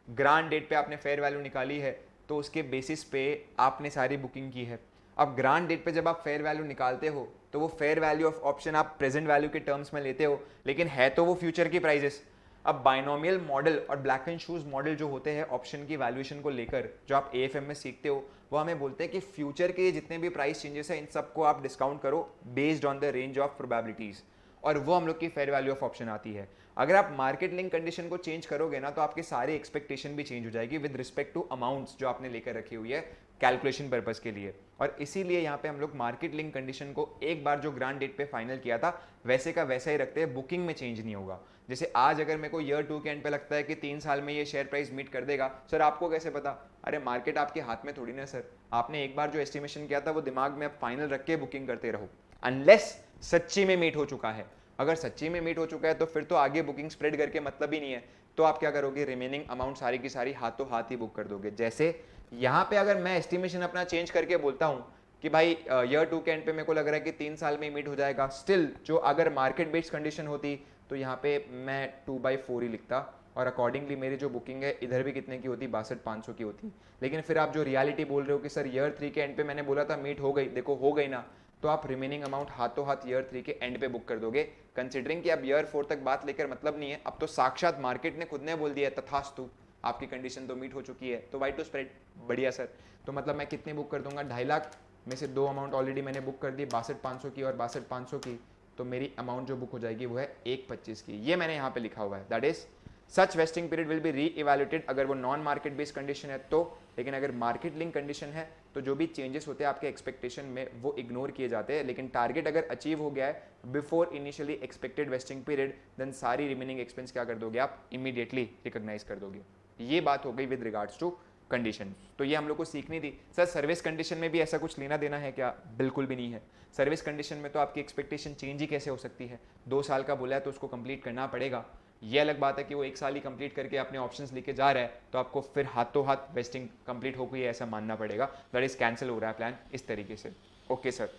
S1: ग्रांट डेट पे आपने फेयर वैल्यू निकाली है तो उसके बेसिस पे आपने सारी बुकिंग की है। अब ग्रांट डेट पे जब आप फेयर वैल्यू निकालते हो तो वो फेयर वैल्यू ऑफ ऑप्शन आप प्रेजेंट वैल्यू के टर्म्स में लेते हो, लेकिन है तो वो फ्यूचर की प्राइजेस। अब बाइनोमियल मॉडल और ब्लैक एंड शूज मॉडल जो होते हैं ऑप्शन की वैल्यूएशन को लेकर, जो आप एएफएम में सीखते हो, वो हमें बोलते हैं कि फ्यूचर के जितने भी प्राइस चेंजेस हैं इन सबको आप डिस्काउंट करो based on the range of probabilities, और वो हम लोग की फेयर वैल्यू ऑफ ऑप्शन आती है। अगर आप मार्केट लिंक कंडीशन को चेंज करोगे ना तो आपके सारे एक्सपेक्टेशन भी चेंज हो जाएगी विद रिस्पेक्ट टू अमाउंट्स जो आपने लेकर रखी हुई है कैलकुलेशन पर्पस के लिए। और इसीलिए यहाँ पे हम लोग मार्केट लिंक कंडीशन को एक बार जो ग्रांट डेट पे फाइनल किया था वैसे का वैसा ही रखते हैं, बुकिंग में चेंज नहीं होगा। जैसे आज अगर मेरे को ईयर 2 के एंड पे लगता है कि 3 साल में ये शेयर प्राइस मीट कर देगा, सर आपको कैसे पता? अरे मार्केट आपके हाथ में थोड़ी ना सर, आपने एक बार जो एस्टिमेशन किया था वो दिमाग में अब फाइनल रख के बुकिंग करते रहो, अनलेस सच्ची में मीट हो चुका है। अगर सच्ची में मीट हो चुका है तो फिर तो आगे बुकिंग स्प्रेड करके मतलब ही नहीं है। तो आप क्या करोगे, रिमेनिंग अमाउंट सारी की सारी हाथों हाथ ही बुक कर दोगे। जैसे यहाँ पे अगर मैं एस्टिमेशन अपना चेंज करके बोलता हूँ कि भाई ईयर 2 के एंड पे मेरे को लग रहा है कि 3 साल में मीट हो जाएगा, स्टिल जो अगर मार्केट बेस्ड कंडीशन होती तो यहाँ पे मैं 2/4 ही लिखता और अकॉर्डिंगली मेरी जो बुकिंग है इधर भी कितने की होती, 62,500 की होती। लेकिन फिर आप जो रियलिटी बोल रहे हो कि सर ईयर 3 के एंड पे मैंने बोला था मीट हो गई, देखो हो गई ना, तो आप रिमेनिंग अमाउंट हाथों हाथ ईयर 3 के एंड पे बुक कर दोगे, कंसिडरिंग कि अब ईयर 4 तक बात लेकर मतलब नहीं है। अब तो साक्षात मार्केट ने खुद ने बोल दिया है तथास्तु, आपकी कंडीशन तो मीट हो चुकी है, तो वाई टू स्प्रेड। बढ़िया सर, तो मतलब मैं कितनी बुक कर दूंगा, 2.5 लाख में से दो अमाउंट ऑलरेडी मैंने बुक कर दी, 62,500 की और 62,500 की, तो मेरी अमाउंट जो बुक हो जाएगी वो है 1/25 की। ये मैंने यहाँ पे लिखा हुआ है, that is such vesting period will be re evaluated अगर वो नॉन मार्केट बेस्ड कंडीशन है तो, लेकिन अगर मार्केट लिंक कंडीशन है तो जो भी चेंजेस होते हैं आपके एक्सपेक्टेशन में वो इग्नोर किए जाते हैं। लेकिन टारगेट अगर अचीव हो गया है before initially expected vesting period, then सारी रिमेनिंग एक्सपेंस क्या कर दोगे आप, इमीडिएटली रिकॉग्नाइज कर दोगे। ये बात हो गई विद रिगार्ड्स टू कंडीशन। तो ये हम लोग को सीखनी थी। सर सर्विस कंडीशन में भी ऐसा कुछ लेना देना है क्या? बिल्कुल भी नहीं है। सर्विस कंडीशन में तो आपकी एक्सपेक्टेशन चेंज ही कैसे हो सकती है, 2 साल का बोला है तो उसको कंप्लीट करना पड़ेगा। ये अलग बात है कि वो 1 साल ही कंप्लीट करके अपने ऑप्शंस लेके जा रहा है तो आपको फिर हाथों हाथ वेस्टिंग कंप्लीट हो गई है ऐसा मानना पड़ेगा, दैट इज कैंसिल हो रहा है प्लान इस तरीके से। Okay sir.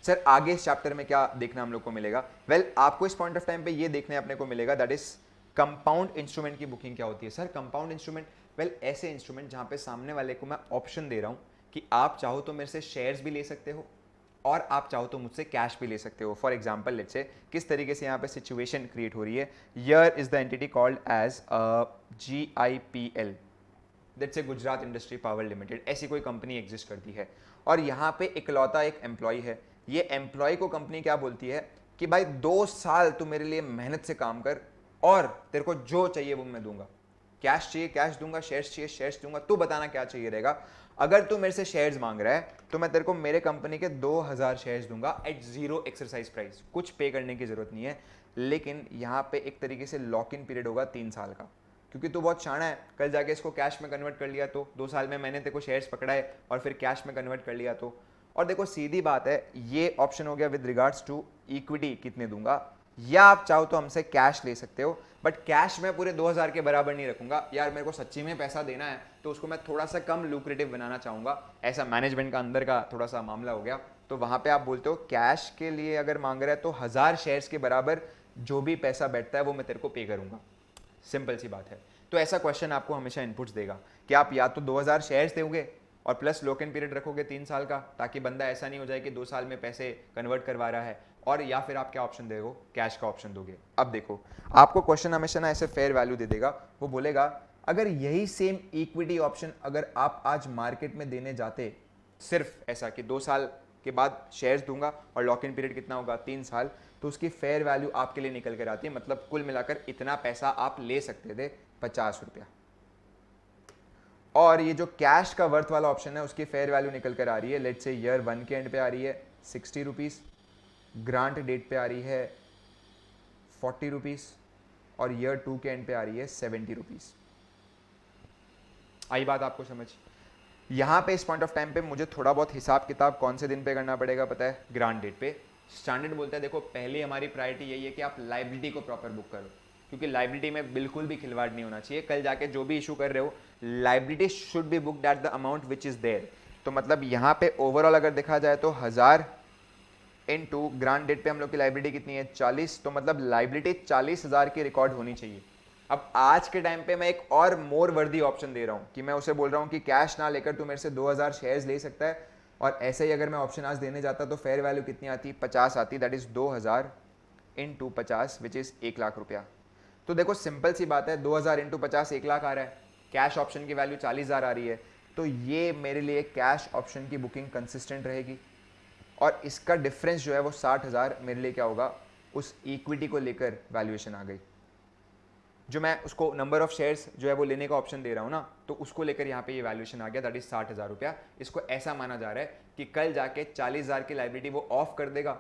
S1: सर आगे इस चैप्टर में क्या देखना हम लोग को मिलेगा? वेल आपको इस पॉइंट ऑफ टाइम पे ये देखने अपने को मिलेगा, दैट इज कंपाउंड इंस्ट्रूमेंट की बुकिंग क्या होती है। सर कंपाउंड इंस्ट्रूमेंट, वेल ऐसे इंस्ट्रूमेंट जहां पे सामने वाले को मैं ऑप्शन दे रहा हूं कि आप चाहो तो मेरे से शेयर्स भी ले सकते हो और आप चाहो तो मुझसे कैश भी ले सकते हो। फॉर एग्जाम्पल लेट्स से किस तरीके से यहाँ पे सिचुएशन क्रिएट हो रही है, here is the entity called as GIPL, that's a Gujarat industry power limited, ऐसी कोई कंपनी एग्जिस्ट करती है और यहाँ पे इकलौता एक एम्प्लॉय है। ये एम्प्लॉय को कंपनी क्या बोलती है कि भाई 2 साल तू मेरे लिए मेहनत से काम कर और तेरे को जो चाहिए वो मैं दूंगा, कैश चाहिए कैश दूंगा, शेयर्स चाहिए शेयर्स दूंगा, तू बताना क्या चाहिए रहेगा। अगर तू मेरे से शेयर्स मांग रहा है तो मैं तेरे को मेरे कंपनी के 2000 शेयर्स दूंगा एट 0 एक्सरसाइज प्राइस, कुछ पे करने की जरूरत नहीं है। लेकिन यहाँ पे एक तरीके से लॉक इन पीरियड होगा 3 साल का, क्योंकि तू बहुत शाना है, कल जाके इसको कैश में कन्वर्ट कर लिया तो 2 साल में मैंने तेरे को शेयर्स पकड़ाए और फिर कैश में कन्वर्ट कर लिया तो। और देखो सीधी बात है, ये ऑप्शन हो गया विद रिगार्ड्स टू इक्विटी कितने दूंगा, या आप चाहो तो हमसे कैश ले सकते हो, बट कैश मैं पूरे 2000 के बराबर नहीं रखूंगा यार, मेरे को सच्ची में पैसा देना है तो उसको मैं थोड़ा सा कम लुक्रेटिव बनाना चाहूंगा, ऐसा मैनेजमेंट का अंदर का थोड़ा सा मामला हो गया। तो वहां पे आप बोलते हो कैश के लिए अगर मांग रहा है तो 1000 शेयर्स के बराबर जो भी पैसा बैठता है वो मैं तेरे को पे करूंगा, सिंपल सी बात है। तो ऐसा क्वेश्चन आपको हमेशा इनपुट्स देगा कि आप या तो 2000 शेयर्स दोगे और प्लस लॉक इन पीरियड रखोगे 3 साल का, ताकि बंदा ऐसा नहीं हो जाए कि 2 साल में पैसे कन्वर्ट करवा रहा है, और या फिर आप क्या ऑप्शन दोगे, कैश का ऑप्शन दोगे। अब देखो आपको क्वेश्चन हमेशा ना ऐसे फेयर वैल्यू दे देगा, वो बोलेगा अगर यही सेम इक्विटी ऑप्शन अगर आप आज मार्केट में देने जाते, सिर्फ ऐसा कि 2 साल के बाद शेयर्स दूंगा और लॉक इन पीरियड कितना होगा 3 साल, तो उसकी फेयर वैल्यू आपके लिए निकल कर आती है, मतलब कुल मिलाकर इतना पैसा आप ले सकते थे 50 रुपया। और ये जो कैश का वर्थ वाला ऑप्शन है उसकी फेयर वैल्यू निकल कर आ रही है, लेट्स से ईयर 1 के एंड पे आ रही है 60 रुपीज़, ग्रांट डेट पे आ रही है 40 रुपीज़ और ईयर 2 के एंड पे आ रही है 70 रुपीज़। आई बात आपको समझ? यहाँ पे इस पॉइंट ऑफ टाइम पे मुझे थोड़ा बहुत हिसाब किताब कौन से दिन पे करना पड़ेगा पता है, ग्रांट डेट पे। स्टैंडर्ड बोलता है देखो पहले हमारी प्रायोरिटी यही है कि आप लाइबिलिटी को प्रॉपर बुक करो, क्योंकि लाइबिलिटी में बिल्कुल भी खिलवाड़ नहीं होना चाहिए। कल जाके जो भी इशू कर रहे हो liability should be booked at the amount which is there. तो मतलब यहाँ पे ओवरऑल अगर देखा जाए तो 1000 इनटू ग्रांट डेट पे हम लोग की लाइबिलिटी कितनी है 40, तो मतलब लाइबिलिटी 40,000 की रिकॉर्ड होनी चाहिए। अब आज के टाइम पे मैं एक और मोर वर्दी ऑप्शन दे रहा हूँ कि मैं उसे बोल रहा हूँ कि कैश ना लेकर तू मेरे से 2000 शेयर्स ले सकता है, और ऐसे ही अगर मैं ऑप्शन आज देने जाता तो फेयर वैल्यू कितनी आती 50 आती, that is 2000 into 50 which is 1 lakh रुपया। तो देखो सिंपल सी बात है, 2000 इंटू 50 1 लाख आ रहा है, कैश ऑप्शन की वैल्यू 40,000 आ रही है, तो ये मेरे लिए कैश ऑप्शन की बुकिंग कंसिस्टेंट रहेगी। और इसका डिफरेंस जो है वो 60,000 मेरे लिए क्या होगा, उस इक्विटी को लेकर वैल्यूएशन आ गई, जो मैं उसको नंबर ऑफ शेयर्स जो है वो लेने का ऑप्शन दे रहा हूँ ना, तो उसको लेकर यहाँ पे ये वैल्यूएशन आ गया, दैट इज 60,000 रुपया। इसको ऐसा माना जा रहा है कि कल जाके 40,000 की लाइबिलिटी वो ऑफ कर देगा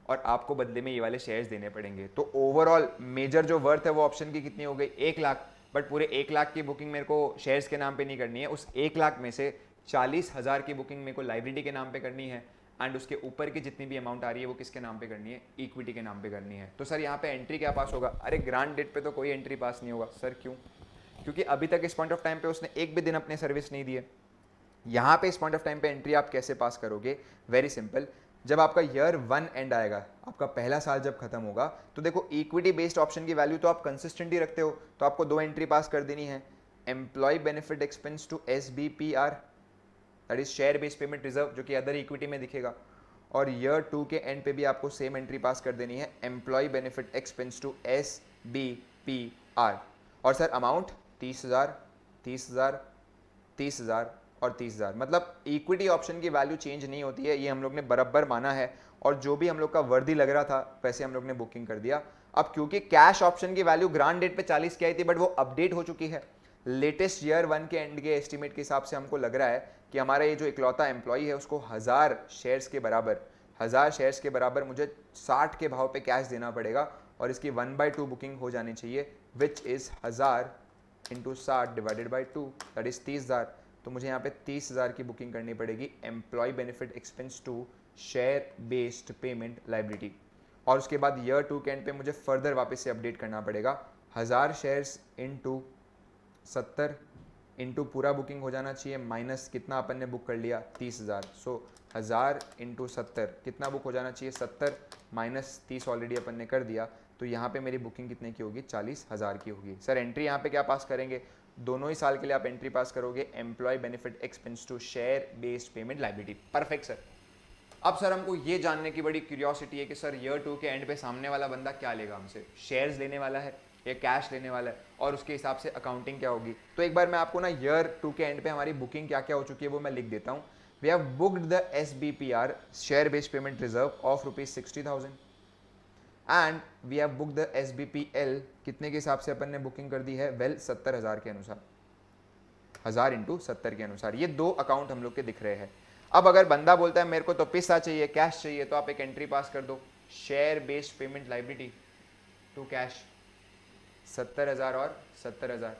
S1: और आपको बदले में ये वाले शेयर्स देने पड़ेंगे। तो ओवरऑल मेजर जो वर्थ है वो ऑप्शन की कितनी हो गई 1 लाख, बट पूरे 1 लाख की बुकिंग मेरे को शेयर्स के नाम पे नहीं करनी है, उस 1 लाख में से 40,000 की बुकिंग मेरे को लाइबिलिटी के नाम पे करनी है, एंड उसके ऊपर की जितनी भी अमाउंट आ रही है वो किसके नाम पे करनी है, इक्विटी के नाम पे करनी है। तो सर यहाँ पे एंट्री क्या पास होगा, अरे ग्रांट डेट पे तो कोई एंट्री पास नहीं होगा सर, क्यों? क्योंकि अभी तक इस पॉइंट ऑफ टाइम पे उसने एक भी दिन अपने सर्विस नहीं दी है। यहाँ पे इस पॉइंट ऑफ टाइम पे एंट्री आप कैसे पास करोगे, वेरी सिंपल, जब आपका ईयर 1 एंड आएगा, आपका पहला साल जब खत्म होगा, तो देखो इक्विटी बेस्ड ऑप्शन की वैल्यू तो आप कंसिस्टेंट ही रखते हो, तो आपको 2 एंट्री पास कर देनी है, employee benefit expense to SBPR, that is share based payment reserve, जो कि अदर इक्विटी में दिखेगा, और ईयर 2 के एंड पे भी आपको सेम एंट्री पास कर देनी है, employee benefit expense to SBPR। और सर अमाउंट 30,000 30,000 30,000 और 30,000, मतलब इक्विटी ऑप्शन की वैल्यू चेंज नहीं होती है, ये हम लोग ने बराबर माना है, और जो भी हम लोग का वर्दी लग रहा था वैसे हम लोग ने बुकिंग कर दिया। अब क्योंकि कैश ऑप्शन की वैल्यू ग्रांट डेट पे 40 की आई थी, बट वो अपडेट हो चुकी है, लेटेस्ट ईयर 1 के एंड के एस्टिमेट के हिसाब से हमको लग रहा है कि हमारा ये जो इकलौता एम्प्लॉई है उसको 1000 शेयर्स के बराबर मुझे 60 के भाव पे कैश देना पड़ेगा, और इसकी 1/2 बुकिंग हो जानी चाहिए, which is 1000 into 60 divided by 2, that is 30,000। तो मुझे यहाँ पे 30,000 की बुकिंग करनी पड़ेगी, employee benefit expense to share based payment liability. और उसके बाद ईयर 2 के एंड पे मुझे फर्दर वापस से अपडेट करना पड़ेगा, 1000 शेयर्स इंटू 70 इंटू पूरा बुकिंग हो जाना चाहिए, माइनस कितना अपन ने बुक कर लिया 30,000, सो 1000 इंटू 70 कितना बुक हो जाना चाहिए 70 माइनस 30 ऑलरेडी अपन ने कर दिया, तो यहाँ पे मेरी बुकिंग कितने की होगी 40,000 की होगी। सर एंट्री यहाँ पे क्या पास करेंगे, दोनों ही साल के लिए आप एंट्री पास करोगे, employee benefit expense to share based payment liability. Perfect sir. अब सर हमको ये जानने की बड़ी क्यूरियोसिटी है कि सर ईयर 2 के एंड पे सामने वाला बंदा क्या लेगा हमसे, शेयर्स लेने वाला है या कैश लेने वाला है, और उसके हिसाब से अकाउंटिंग क्या होगी। तो एक बार मैं आपको ना ईयर 2 के एंड पे हमारी बुकिंग क्या क्या हो चुकी है वो मैं लिख देता हूँ। We have booked the SBPR share based payment reserve of ₹60,000 and we have booked the SBPL कितने के हिसाब से अपन ने बुकिंग कर दी है, वेल 70,000 के अनुसार, 1000 इंटू 70 के अनुसार। ये दो अकाउंट हम लोग के दिख रहे हैं। अब अगर बंदा बोलता है मेरे को तो पैसा चाहिए, कैश चाहिए, तो आप एक एंट्री पास कर दो, share based payment liability to cash 70,000 और 70,000।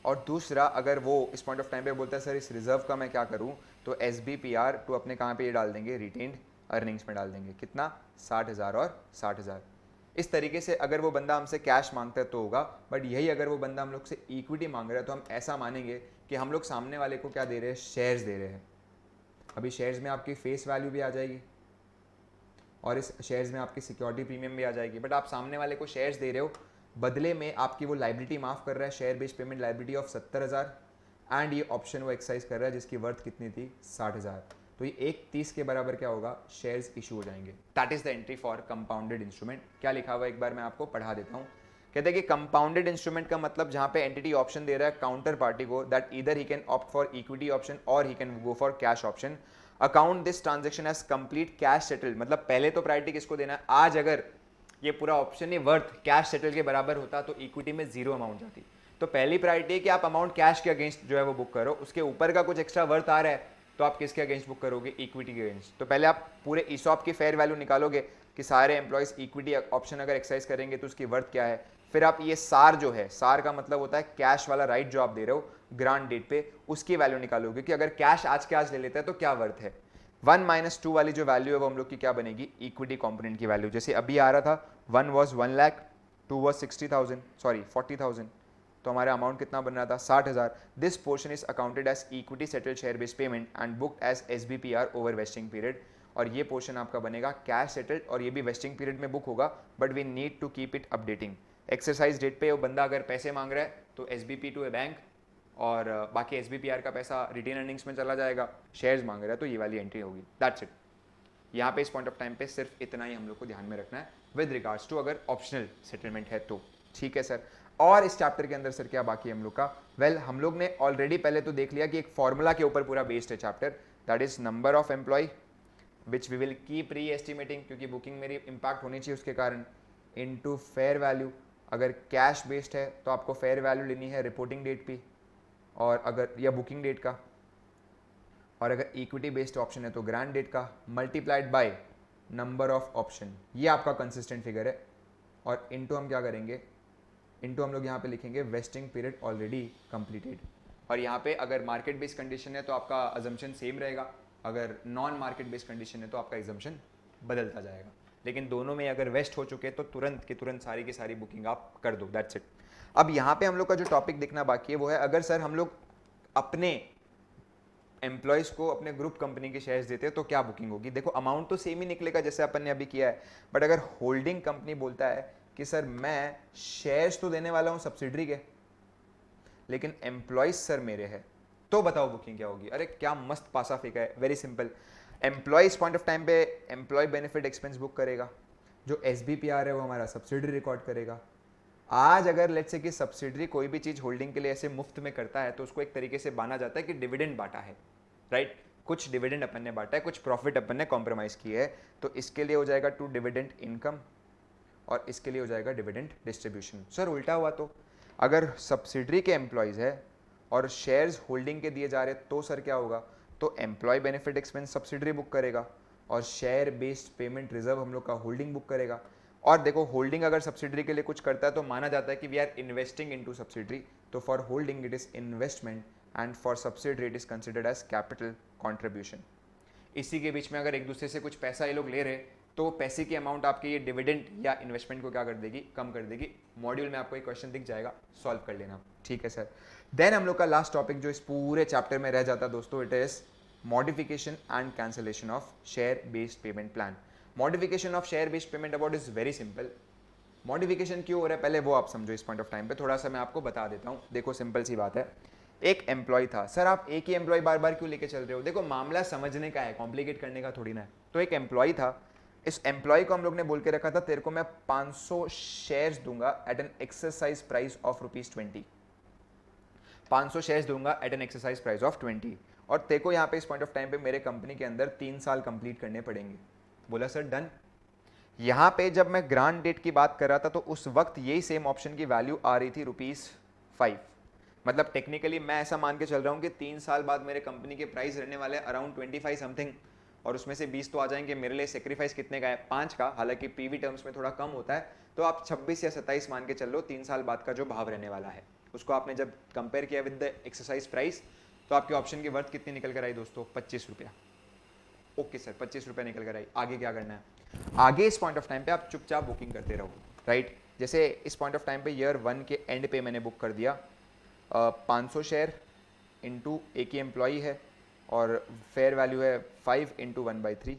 S1: और दूसरा अगर वो इस पॉइंट ऑफ टाइम पे बोलता है सर इस रिजर्व का मैं क्या करूं, तो SBPR टू अपने कहाँ पे ये डाल देंगे, रिटेन्ड अर्निंग्स में डाल देंगे, कितना 60,000 और 60,000। इस तरीके से अगर वो बंदा हमसे कैश मांगता है तो होगा, बट यही अगर वो बंदा हम लोग से इक्विटी मांग रहा है तो हम ऐसा मानेंगे कि हम लोग सामने वाले को क्या दे रहे हैं, शेयर्स दे रहे हैं। अभी शेयर्स में आपकी फेस वैल्यू भी आ जाएगी और इस शेयर्स में आपकी सिक्योरिटी प्रीमियम भी आ जाएगी, बट आप सामने वाले को शेयर्स दे रहे हो, बदले में आपकी वो लाइबिलिटी माफ कर रहा है, share based payment liability of 70,000 and ये ऑप्शन वो एक्सरसाइज कर रहा है जिसकी वर्थ कितनी थी, 60,000। तो ये 1/30 के बराबर क्या होगा, शेयर्स इशू हो जाएंगे। That is the entry for compounded instrument. क्या लिखा हुआ एक बार मैं आपको पढ़ा देता हूँ। कहते हैं कि कंपाउंडेड इंस्ट्रूमेंट का मतलब जहां पे एंटिटी ऑप्शन दे रहा है काउंटर पार्टी को, that either he can opt for equity option और he can go for cash option. Account this transaction as complete cash settled, मतलब पहले तो प्रायोरिटी किसको देना है, आज अगर ये पूरा ऑप्शन ही वर्थ कैश सेटल के बराबर होता तो इक्विटी में 0 अमाउंट जाती। तो पहली प्रायोरिटी है कि आप अमाउंट कैश के अगेंस्ट जो है वो बुक करो, उसके ऊपर का कुछ एक्स्ट्रा वर्थ आ रहा है तो आप किसके अगेंस्ट बुक करोगे, इक्विटी के अगेंस्ट। तो पहले आप पूरे ईसॉप की फेयर वैल्यू निकालोगे कि सारे एम्प्लॉयज इक्विटी ऑप्शन अगर एक्सरसाइज करेंगे तो उसकी वर्थ क्या है। फिर आप ये सार जो है, सार का मतलब होता है कैश वाला राइट जो आप दे रहे हो ग्रांट डेट पे, उसकी वैल्यू निकालोगे कि अगर कैश आज के आज ले लेता है तो क्या वर्थ है। 1 - 2 वाली जो वैल्यू है वो हम लोग की क्या बनेगी, इक्विटी कंपोनेंट की वैल्यू। जैसे अभी आ रहा था 1 was 1 lakh, 2 was 60,000, सॉरी 40,000, तो हमारा अमाउंट कितना बन रहा था, 60,000। This portion is accounted as equity settled share based payment and booked as SBPR over vesting period. और ये पोर्शन आपका बनेगा कैश सेटल्ड और ये भी वेस्टिंग पीरियड में बुक होगा, but we need to keep it updating. Exercise date पे वो बंदा अगर पैसे मांग रहा है तो SBP टू ए बैंक और बाकी SBPR का पैसा रिटेन अर्निंग्स में चला जाएगा, शेयर्स मांग रहा है तो ये वाली एंट्री होगी। That's it. यहाँ पे इस पॉइंट ऑफ टाइम पे सिर्फ इतना ही हम लोग को ध्यान में रखना है विद रिगार्ड्स टू अगर ऑप्शनल सेटलमेंट है तो। ठीक है सर। और इस चैप्टर के अंदर सर क्या बाकी हम लोग का, वेल हम लोग ने ऑलरेडी पहले तो देख लिया कि एक फॉर्मूला के ऊपर पूरा बेस्ड है chapter, that is number of employee which we will keep re estimating, क्योंकि बुकिंग मेरी इंपैक्ट होनी चाहिए उसके कारण, इनटू फेयर वैल्यू। अगर कैश बेस्ड है तो आपको फेयर वैल्यू लेनी है रिपोर्टिंग डेट पे और अगर या बुकिंग डेट का, और अगर इक्विटी बेस्ड ऑप्शन है तो ग्रांट डेट का, multiplied by number of option, ये आपका कंसिस्टेंट फिगर है। और इनटू हम क्या करेंगे, इनटू हम लोग यहाँ पे लिखेंगे वेस्टिंग पीरियड ऑलरेडी कंप्लीटेड। और यहाँ पे अगर मार्केट बेस्ड कंडीशन है तो आपका अजम्पशन सेम रहेगा, अगर नॉन मार्केट बेस्ड कंडीशन है तो आपका एग्जम्पशन बदलता जाएगा। लेकिन दोनों में अगर वेस्ट हो चुके तो तुरंत की तुरंत सारी की सारी बुकिंग आप कर दो, दैट्स इट। अब यहाँ पे हम लोग का जो टॉपिक दिखना बाकी है वो है, अगर सर हम लोग अपने एम्प्लॉयज को अपने ग्रुप कंपनी के शेयर्स देते हैं तो क्या बुकिंग होगी। देखो अमाउंट तो सेम ही निकलेगा जैसे अपन ने अभी किया है, बट अगर होल्डिंग कंपनी बोलता है कि सर मैं शेयर्स तो देने वाला हूं सब्सिडरी के, लेकिन एम्प्लॉयज सर मेरे हैं, तो बताओ बुकिंग क्या होगी। अरे क्या मस्त पासा फेंका है, very simple. Employees point of time पे एम्प्लॉय बेनिफिट एक्सपेंस बुक करेगा, जो SBPR है वो हमारा सब्सिडरी रिकॉर्ड करेगा। आज अगर लेट्स से कि सब्सिडरी कोई भी चीज होल्डिंग के लिए ऐसे मुफ्त में करता है तो उसको एक तरीके से माना जाता है कि डिविडेंड बांटा है, राइट। कुछ डिविडेंड अपन ने बांटा है, कुछ प्रॉफिट अपन ने कॉम्प्रोमाइज की है, तो इसके लिए हो जाएगा टू डिविडेंड इनकम और इसके लिए हो जाएगा डिविडेंड डिस्ट्रीब्यूशन। सर उल्टा हुआ तो, अगर सब्सिडरी के एम्प्लॉयज है और शेयर्स होल्डिंग के दिए जा रहे तो सर क्या होगा, तो employee benefit expense subsidiary book करेगा और शेयर बेस्ड पेमेंट रिजर्व हम लोग का होल्डिंग बुक करेगा। और देखो होल्डिंग अगर सब्सिडरी के लिए कुछ करता है तो माना जाता है कि we are investing into subsidiary, तो for holding it is investment and for subsidiary it is considered as capital contribution. इसी के बीच में अगर एक दूसरे से कुछ पैसा ये लोग ले रहे तो पैसे की अमाउंट आपके ये डिविडेंड या इन्वेस्टमेंट को क्या कर देगी, कम कर देगी। मॉड्यूल में आपको एक क्वेश्चन दिख जाएगा, सॉल्व कर लेना। ठीक है सर। देन हम लोग का लास्ट टॉपिक जो इस पूरे चैप्टर में रह जाता है दोस्तों, it is modification and cancellation of share based payment plan. Modification of share based payment about is very simple. Modification क्यों हो रहा है पहले वो आप समझो इस पॉइंट ऑफ टाइम पे, थोड़ा सा मैं आपको बता देता हूँ। देखो सिंपल सी बात है, एक एम्प्लॉय था। सर आप एक ही एम्प्लॉय बार बार क्यों लेके चल रहे हो? देखो मामला समझने का है, कॉम्प्लिकेट करने का थोड़ी ना है। तो एक एम्प्लॉय था, इस एम्प्लॉय को हम लोग ने बोल के रखा था तेरे को मैं 500 शेयर्स दूंगा at an exercise price of ₹20। 500 shares दूंगा at an exercise price of 20, और तेरे को यहाँ पे इस पॉइंट ऑफ टाइम पे मेरे कंपनी के अंदर 3 साल कंप्लीट करने पड़ेंगे। बोला सर डन। यहाँ पे जब मैं ग्रांट डेट की बात कर रहा था तो उस वक्त यही सेम ऑप्शन की वैल्यू आ रही थी ₹5। मतलब टेक्निकली मैं ऐसा मान के चल रहा हूँ कि 3 साल बाद मेरे कंपनी के प्राइस रहने वाले अराउंड 25 समथिंग, और उसमें से 20 तो आ जाएंगे। मेरे लिए सेक्रीफाइस कितने का है? 5 का। हालांकि पीवी टर्म्स में थोड़ा कम होता है, तो आप 26 या 27 मान के चल लो 3 साल बाद का जो भाव रहने वाला है। उसको आपने जब कंपेयर किया विद द एक्सरसाइज प्राइस, तो आपके ऑप्शन की वर्थ कितनी निकल कर आई दोस्तों? ₹25। ओके सर, ₹25 निकल कर आई। आगे क्या करना है? आगे इस पॉइंट ऑफ टाइम पे आप चुपचाप बुकिंग करते रहो, राइट। जैसे इस पॉइंट ऑफ टाइम पे ईयर 1 के एंड पे मैंने बुक कर दिया 500 शेयर इंटू एक ही एम्प्लॉई है, और फेयर वैल्यू है 5 इंटू 1/3।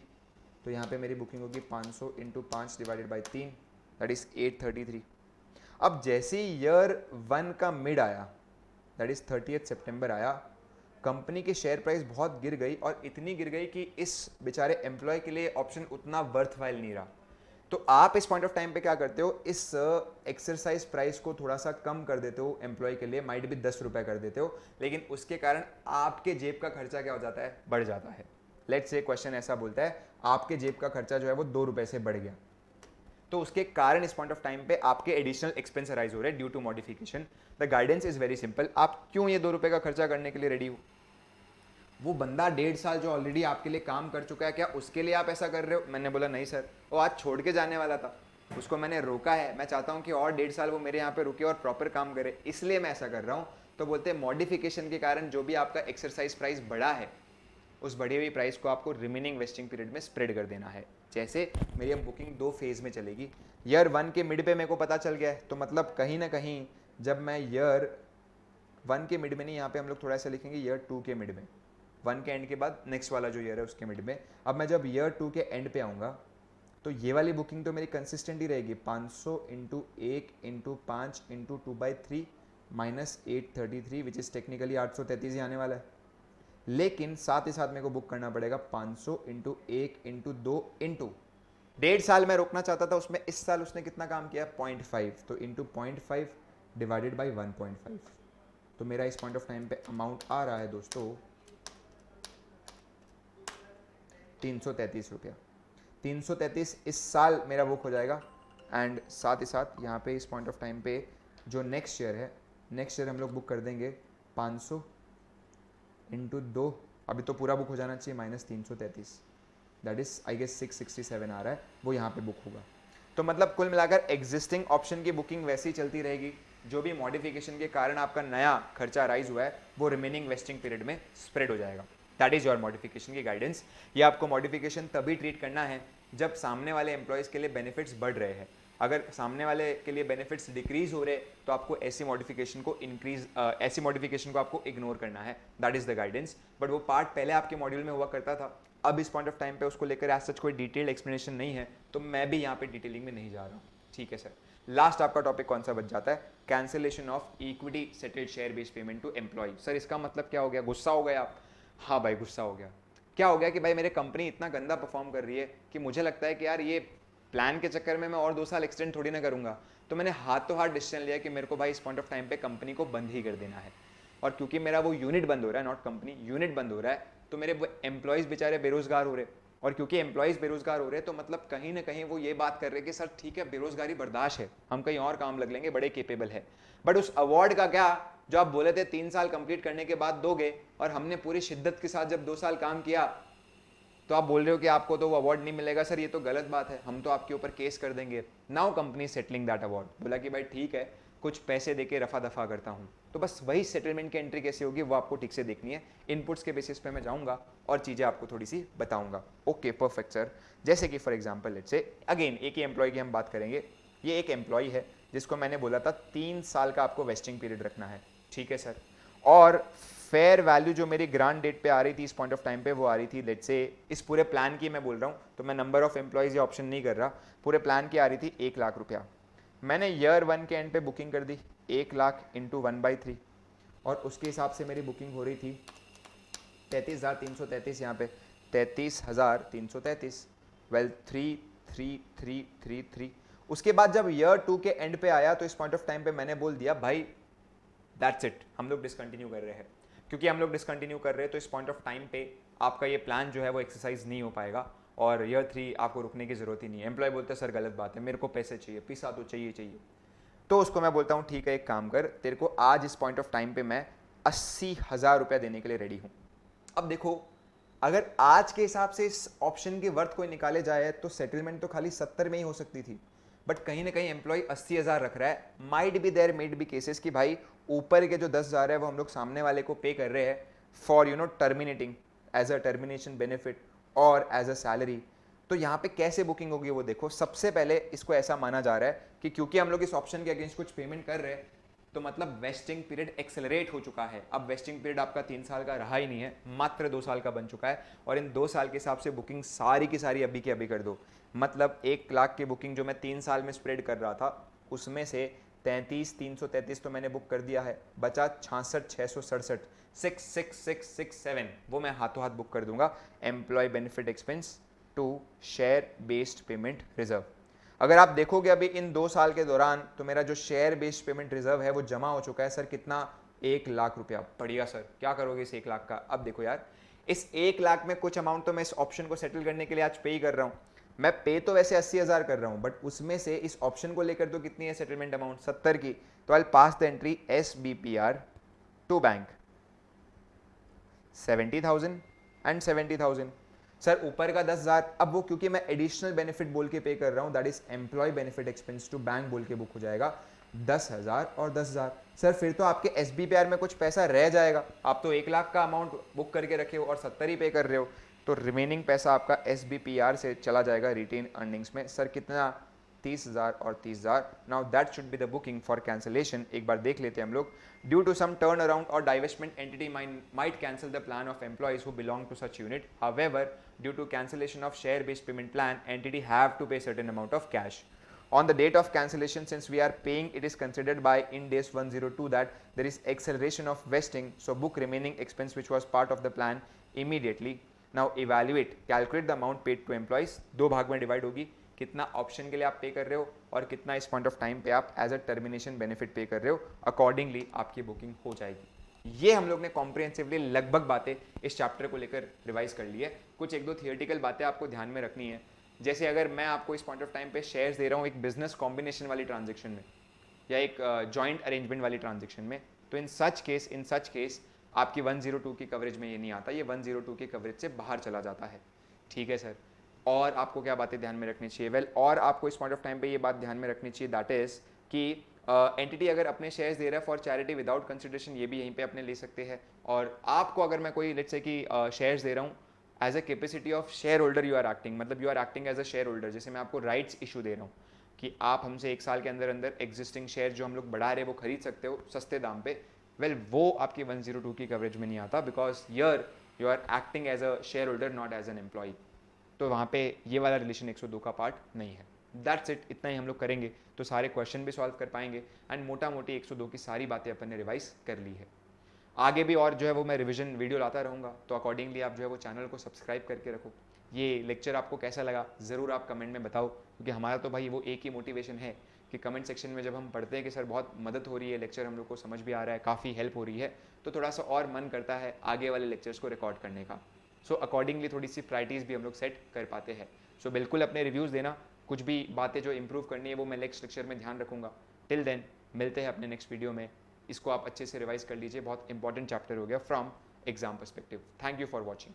S1: तो यहाँ पे मेरी बुकिंग होगी 500 into 5 divided by 3, that is 833। अब जैसे ही ईयर 1 का मिड आया, दैट इज़ 30 सितंबर आया, कंपनी की शेयर प्राइस बहुत गिर गई, और इतनी गिर गई कि इस बेचारे एम्प्लॉय के लिए ऑप्शन उतना वर्थ वाइल नहीं रहा। तो आप इस पॉइंट ऑफ टाइम पे क्या करते हो? इस एक्सरसाइज प्राइस को थोड़ा सा कम कर देते हो एम्प्लॉय के लिए, माइट भी ₹10 कर देते हो, लेकिन उसके कारण आपके जेब का खर्चा क्या हो जाता है? बढ़ जाता है। लेट्स से क्वेश्चन ऐसा बोलता है आपके जेब का खर्चा जो है वो ₹2 से बढ़ गया, तो उसके कारण इस पॉइंट ऑफ टाइम पे आपके एडिशनल एक्सपेंस अराइज हो रहे हैं due to modification. The guidance is very simple. आप क्यों ये ₹2 का खर्चा करने के लिए रेडी हो? वो बंदा 1.5 साल जो ऑलरेडी आपके लिए काम कर चुका है, क्या उसके लिए आप ऐसा कर रहे हो? मैंने बोला नहीं सर, वो आज छोड़ के जाने वाला था, उसको मैंने रोका है। मैं चाहता हूँ कि और 1.5 साल वो मेरे यहाँ पे रुके और प्रॉपर काम करे, इसलिए मैं ऐसा कर रहा हूँ। तो बोलते हैं मॉडिफिकेशन के कारण जो भी आपका एक्सरसाइज प्राइस बढ़ा है, उस बढ़ी हुई प्राइस को आपको रिमेनिंग वेस्टिंग पीरियड में स्प्रेड कर देना है। जैसे मेरी अब बुकिंग 2 फेज में चलेगी। ईयर 1 के मिड पे मेरे को पता चल गया है, तो मतलब कहीं ना कहीं जब मैं ईयर 1 के मिड में नहीं, यहाँ पे हम लोग थोड़ा सा लिखेंगे ईयर 2 के मिड में, 1 के एंड के बाद नेक्स्ट वाला जो ईयर है उसके मिड में। अब मैं जब ईयर 2 के एंड पे आऊँगा, तो ये वाली बुकिंग तो मेरी कंसिस्टेंट ही रहेगी। 500 into 1 into 5 into 2/3 minus 833, which is technically 833 ही आने वाला है। लेकिन साथ ही साथ मेरे को बुक करना पड़ेगा 500 इंटू 1 इंटू 2 इंटू 1.5 साल मैं रोकना चाहता था, उसमें इस साल उसने कितना काम किया? 0.5, तो इंटू 0.5 डिवाइडेड बाई 1.5। तो मेरा इस पॉइंट ऑफ टाइम पे अमाउंट आ रहा है दोस्तों ₹333। 333 इस साल मेरा बुक हो जाएगा। एंड साथ ही साथ यहाँ पे इस पॉइंट ऑफ टाइम पे जो नेक्स्ट ईयर है, नेक्स्ट ईयर हम लोग बुक कर देंगे 500 इंटू 2, अभी तो पूरा बुक हो जाना चाहिए, minus 333, that is I guess 667 आ रहा है, वो यहाँ पे बुक होगा। तो मतलब कुल मिलाकर एग्जिस्टिंग ऑप्शन की बुकिंग वैसी ही चलती रहेगी। जो भी मॉडिफिकेशन के कारण आपका नया खर्चा राइज हुआ है वो रिमेनिंग वेस्टिंग पीरियड में स्प्रेड हो जाएगा। दैट इज योर मॉडिफिकेशन की गाइडेंस। ये आपको मॉडिफिकेशन तभी ट्रीट करना है जब सामने वाले एम्प्लॉयज़ के लिए बेनिफिट्स बढ़ रहे हैं। अगर सामने वाले के लिए बेनिफिट्स डिक्रीज हो रहे तो आपको ऐसी मॉडिफिकेशन को आपको इग्नोर करना है। That is the guidance. But वो पार्ट पहले आपके मॉड्यूल में हुआ करता था, अब इस पॉइंट ऑफ टाइम पे उसको लेकर एज सच कोई डिटेल्ड एक्सप्लेनेशन नहीं है, तो मैं भी यहाँ पे डिटेलिंग में नहीं जा रहा हूँ। ठीक है सर। लास्ट आपका टॉपिक कौन सा बच जाता है? Cancellation of equity settled share based payment to employee. Sir इसका मतलब क्या हो गया? गुस्सा हो गए आप? हाँ भाई गुस्सा हो गया। क्या हो गया कि भाई मेरे कंपनी इतना गंदा परफॉर्म कर रही है कि मुझे लगता है कि यार ये प्लान के चक्कर में मैं और 2 साल एक्सटेंड थोड़ी ना करूंगा। तो मैंने हाथों हाथ डिसीजन लिया कि मेरे को भाई इस पॉइंट ऑफ टाइम पे कंपनी को बंद ही कर देना है। और क्योंकि मेरा वो यूनिट बंद हो रहा है, नॉट कंपनी, यूनिट बंद हो रहा है, तो मेरे एम्प्लॉयज़ बेचारे बेरोजगार हो रहे। और क्योंकि एम्प्लॉयज़ बेरोजगार हो रहे हैं तो मतलब कहीं ना कहीं वो ये बात कर रहे हैं कि सर ठीक है बेरोजगारी बर्दाश्त है, हम कहीं और काम लग लेंगे, बड़े केपेबल है। बट उस अवार्ड का क्या जो आप बोले थे 3 साल कंप्लीट करने के बाद दोगे, और हमने पूरी शिद्दत के साथ जब 2 साल काम किया तो आप बोल रहे हो कि आपको तो वो अवार्ड नहीं मिलेगा। सर ये तो गलत बात है, हम तो आपके ऊपर केस कर देंगे। Now company settling that award. बोला कि भाई ठीक है, कुछ पैसे देके रफा दफा करता हूँ। तो बस वही सेटलमेंट की एंट्री कैसे होगी वो आपको ठीक से देखनी है। इनपुट्स के बेसिस पे मैं जाऊँगा और चीज़ें आपको थोड़ी सी बताऊँगा। Okay perfect sir. जैसे कि for example let's say again एक ही एम्प्लॉय की हम बात करेंगे। ये एक एम्प्लॉय है जिसको मैंने बोला था 3 साल का आपको वेस्टिंग पीरियड रखना है। ठीक है सर। और फेयर वैल्यू जो मेरी ग्रांट डेट पे आ रही थी इस पॉइंट ऑफ टाइम पे वो आ रही थी लेट्स से, इस पूरे प्लान की मैं बोल रहा हूँ, तो मैं नंबर ऑफ एम्प्लॉयज़ या ऑप्शन नहीं कर रहा, पूरे प्लान की आ रही थी 1 लाख रुपया। मैंने ईयर 1 के एंड पे बुकिंग कर दी 1 लाख इंटू 1/3। और उसके हिसाब से मेरी बुकिंग हो रही थी 33,333, यहाँ पे 33,333, वेल 3,3,3,3,3। उसके बाद जब ईयर 2 के एंड पे आया तो इस पॉइंट ऑफ टाइम पे मैंने बोल दिया भाई दैट्स इट, हम लोग डिसकंटिन्यू कर रहे हैं। क्योंकि हम लोग डिसकंटिन्यू कर रहे हैं तो इस पॉइंट ऑफ टाइम पे आपका ये प्लान जो है वो एक्सरसाइज नहीं हो पाएगा और ईयर 3 आपको रुकने की ज़रूरत ही नहीं है। एम्प्लॉय बोलते हैं सर गलत बात है, मेरे को पैसे चाहिए, पैसा तो चाहिए चाहिए। तो उसको मैं बोलता हूँ ठीक है एक काम कर, तेरे को आज इस पॉइंट ऑफ टाइम पे मैं 80,000 रुपया देने के लिए रेडी हूँ। अब देखो अगर आज के हिसाब से इस ऑप्शन की वर्थ कोई निकाले जाए तो सेटलमेंट तो खाली 70 में ही हो सकती थी, बट कहीं ना कहीं एम्प्लॉय 80,000 रख रहा है। Might be there may be cases कि भाई ऊपर के जो 10,000 है वो हम लोग सामने वाले को पे कर रहे हैं for terminating as a termination benefit और एज अ सैलरी। तो यहाँ पे कैसे बुकिंग होगी वो देखो। सबसे पहले इसको ऐसा माना जा रहा है कि क्योंकि हम लोग इस ऑप्शन के अगेंस्ट कुछ पेमेंट कर रहे हैं तो मतलब वेस्टिंग पीरियड एक्सेलरेट हो चुका है। अब वेस्टिंग पीरियड आपका 3 साल का रहा ही नहीं है, मात्र 2 साल का बन चुका है। और इन 2 साल के हिसाब से बुकिंग सारी की सारी अभी की अभी कर दो। मतलब 1 लाख की बुकिंग जो मैं 3 साल में स्प्रेड कर रहा था उसमें से 33,333 तो मैंने बुक कर दिया है, बचा 66,667 66667 वो मैं हाथों हाथ बुक कर दूंगा employee benefit expense to share based payment reserve. अगर आप देखोगे अभी इन 2 साल के दौरान तो मेरा जो शेयर बेस्ड पेमेंट रिजर्व है वो जमा हो चुका है। सर कितना? 1 लाख रुपया। बढ़िया सर, क्या करोगे इस 1 लाख का? अब देखो यार, इस 1 लाख में कुछ अमाउंट तो मैं इस ऑप्शन को सेटल करने के लिए आज पे ही कर रहा हूँ। मैं पे तो वैसे 80,000 कर रहा हूँ, बट उसमें से इस ऑप्शन को लेकर तो कितनी है सेटलमेंट अमाउंट? 70 की। तो I pass the entry SBPR to bank 70,000 and 70,000। Sir ऊपर का 10,000 अब वो क्योंकि मैं एडिशनल बेनिफिट बोल के पे कर रहा हूँ, that is employee benefit expense to bank बोल के बुक हो जाएगा 10,000 और 10,000। सर फिर तो आपके SBPR में कुछ पैसा रह जाएगा। आप तो 1 लाख का अमाउंट बुक करके रखे हो और 70 ही पे कर रहे हो, तो रिमेनिंग पैसा आपका SBPR से चला जाएगा रिटेन अर्निंग्स में। सर कितना? 30,000 और 30,000। Now that should be the booking for cancellation. एक बार देख लेते हैं हम लोग। Due to some turn around और divestment entity might cancel the plan of employees who belong to such unit. However, due to cancellation of share based payment plan, entity have to pay certain amount of cash. On the date of cancellation, since we are paying, it is considered by Ind AS 102 that there is acceleration of vesting, so book remaining expense which was part of the plan immediately. Now evaluate, calculate the amount paid to employees. 2 भाग में divide होगी, कितना option के लिए आप पे कर रहे हो और कितना इस पॉइंट ऑफ टाइम पे आप एज अ टर्मिनेशन बेनिफिट पे कर रहे हो। अकॉर्डिंगली आपकी बुकिंग हो जाएगी। ये हम लोग ने कॉम्प्रिहेंसिवली लगभग बातें इस चैप्टर को लेकर रिवाइज कर ली है। कुछ 1-2 थियोरेटिकल बातें आपको ध्यान में रखनी है। जैसे अगर मैं आपको इस पॉइंट ऑफ टाइम पे शेयर्स दे रहा हूँ एक बिजनेस कॉम्बिनेशन वाली ट्रांजेक्शन में या एक जॉइंट अरेंजमेंट वाली ट्रांजेक्शन में, तो इन सच केस आपकी 102 की कवरेज में ये नहीं आता, ये 102 की कवरेज से बाहर चला जाता है। ठीक है सर। और आपको क्या बातें ध्यान में रखनी चाहिए? वेल और आपको इस पॉइंट ऑफ टाइम पे ये बात ध्यान में रखनी चाहिए, दैट इज कि एंटिटी अगर अपने शेयर्स दे रहा है फॉर चैरिटी विदाउट कंसिडरेशन, ये भी यहीं पे अपने ले सकते हैं। और आपको अगर मैं कोई लेट्स से कि शेयर्स दे रहा हूँ as a capacity of share holder you are acting, मतलब you are acting as a share holder. जैसे मैं आपको राइट्स इशू दे रहा हूँ कि आप हमसे 1 साल के अंदर अंदर एग्जिस्टिंग शेयर जो हम लोग बढ़ा रहे हैं वो खरीद सकते हो सस्ते दाम पे। वेल वो आपकी 102 की कवरेज में नहीं आता, because here you are acting as a share holder not as an employee. तो वहाँ पे ये वाला रिलेशन 102 का पार्ट नहीं है। दैट्स इट, इतना ही हम लोग करेंगे तो सारे क्वेश्चन भी सॉल्व कर पाएंगे एंड मोटा मोटी 102 की सारी बातें अपन ने रिवाइज कर ली है। आगे भी और जो है वो मैं रिवीजन वीडियो लाता रहूँगा, तो अकॉर्डिंगली आप जो है वो चैनल को सब्सक्राइब करके रखो। ये लेक्चर आपको कैसा लगा ज़रूर आप कमेंट में बताओ, क्योंकि हमारा तो भाई वो एक ही मोटिवेशन है कि कमेंट सेक्शन में जब हम पढ़ते हैं कि सर बहुत मदद हो रही है, लेक्चर हम लोग को समझ भी आ रहा है, काफ़ी हेल्प हो रही है, तो थोड़ा सा और मन करता है आगे वाले लेक्चर्स को रिकॉर्ड करने का। सो अकॉर्डिंगली थोड़ी सी प्रायोरिटीज़ भी हम लोग सेट कर पाते हैं। सो बिल्कुल अपने रिव्यूज़ देना, कुछ भी बातें जो इंप्रूव करनी है वो मैं नेक्स्ट लेक्चर में ध्यान रखूँगा। टिल देन मिलते हैं अपने नेक्स्ट वीडियो में। इसको आप अच्छे से रिवाइज कर लीजिए, बहुत इंपॉर्टेंट चैप्टर हो गया from exam perspective. Thank you for watching.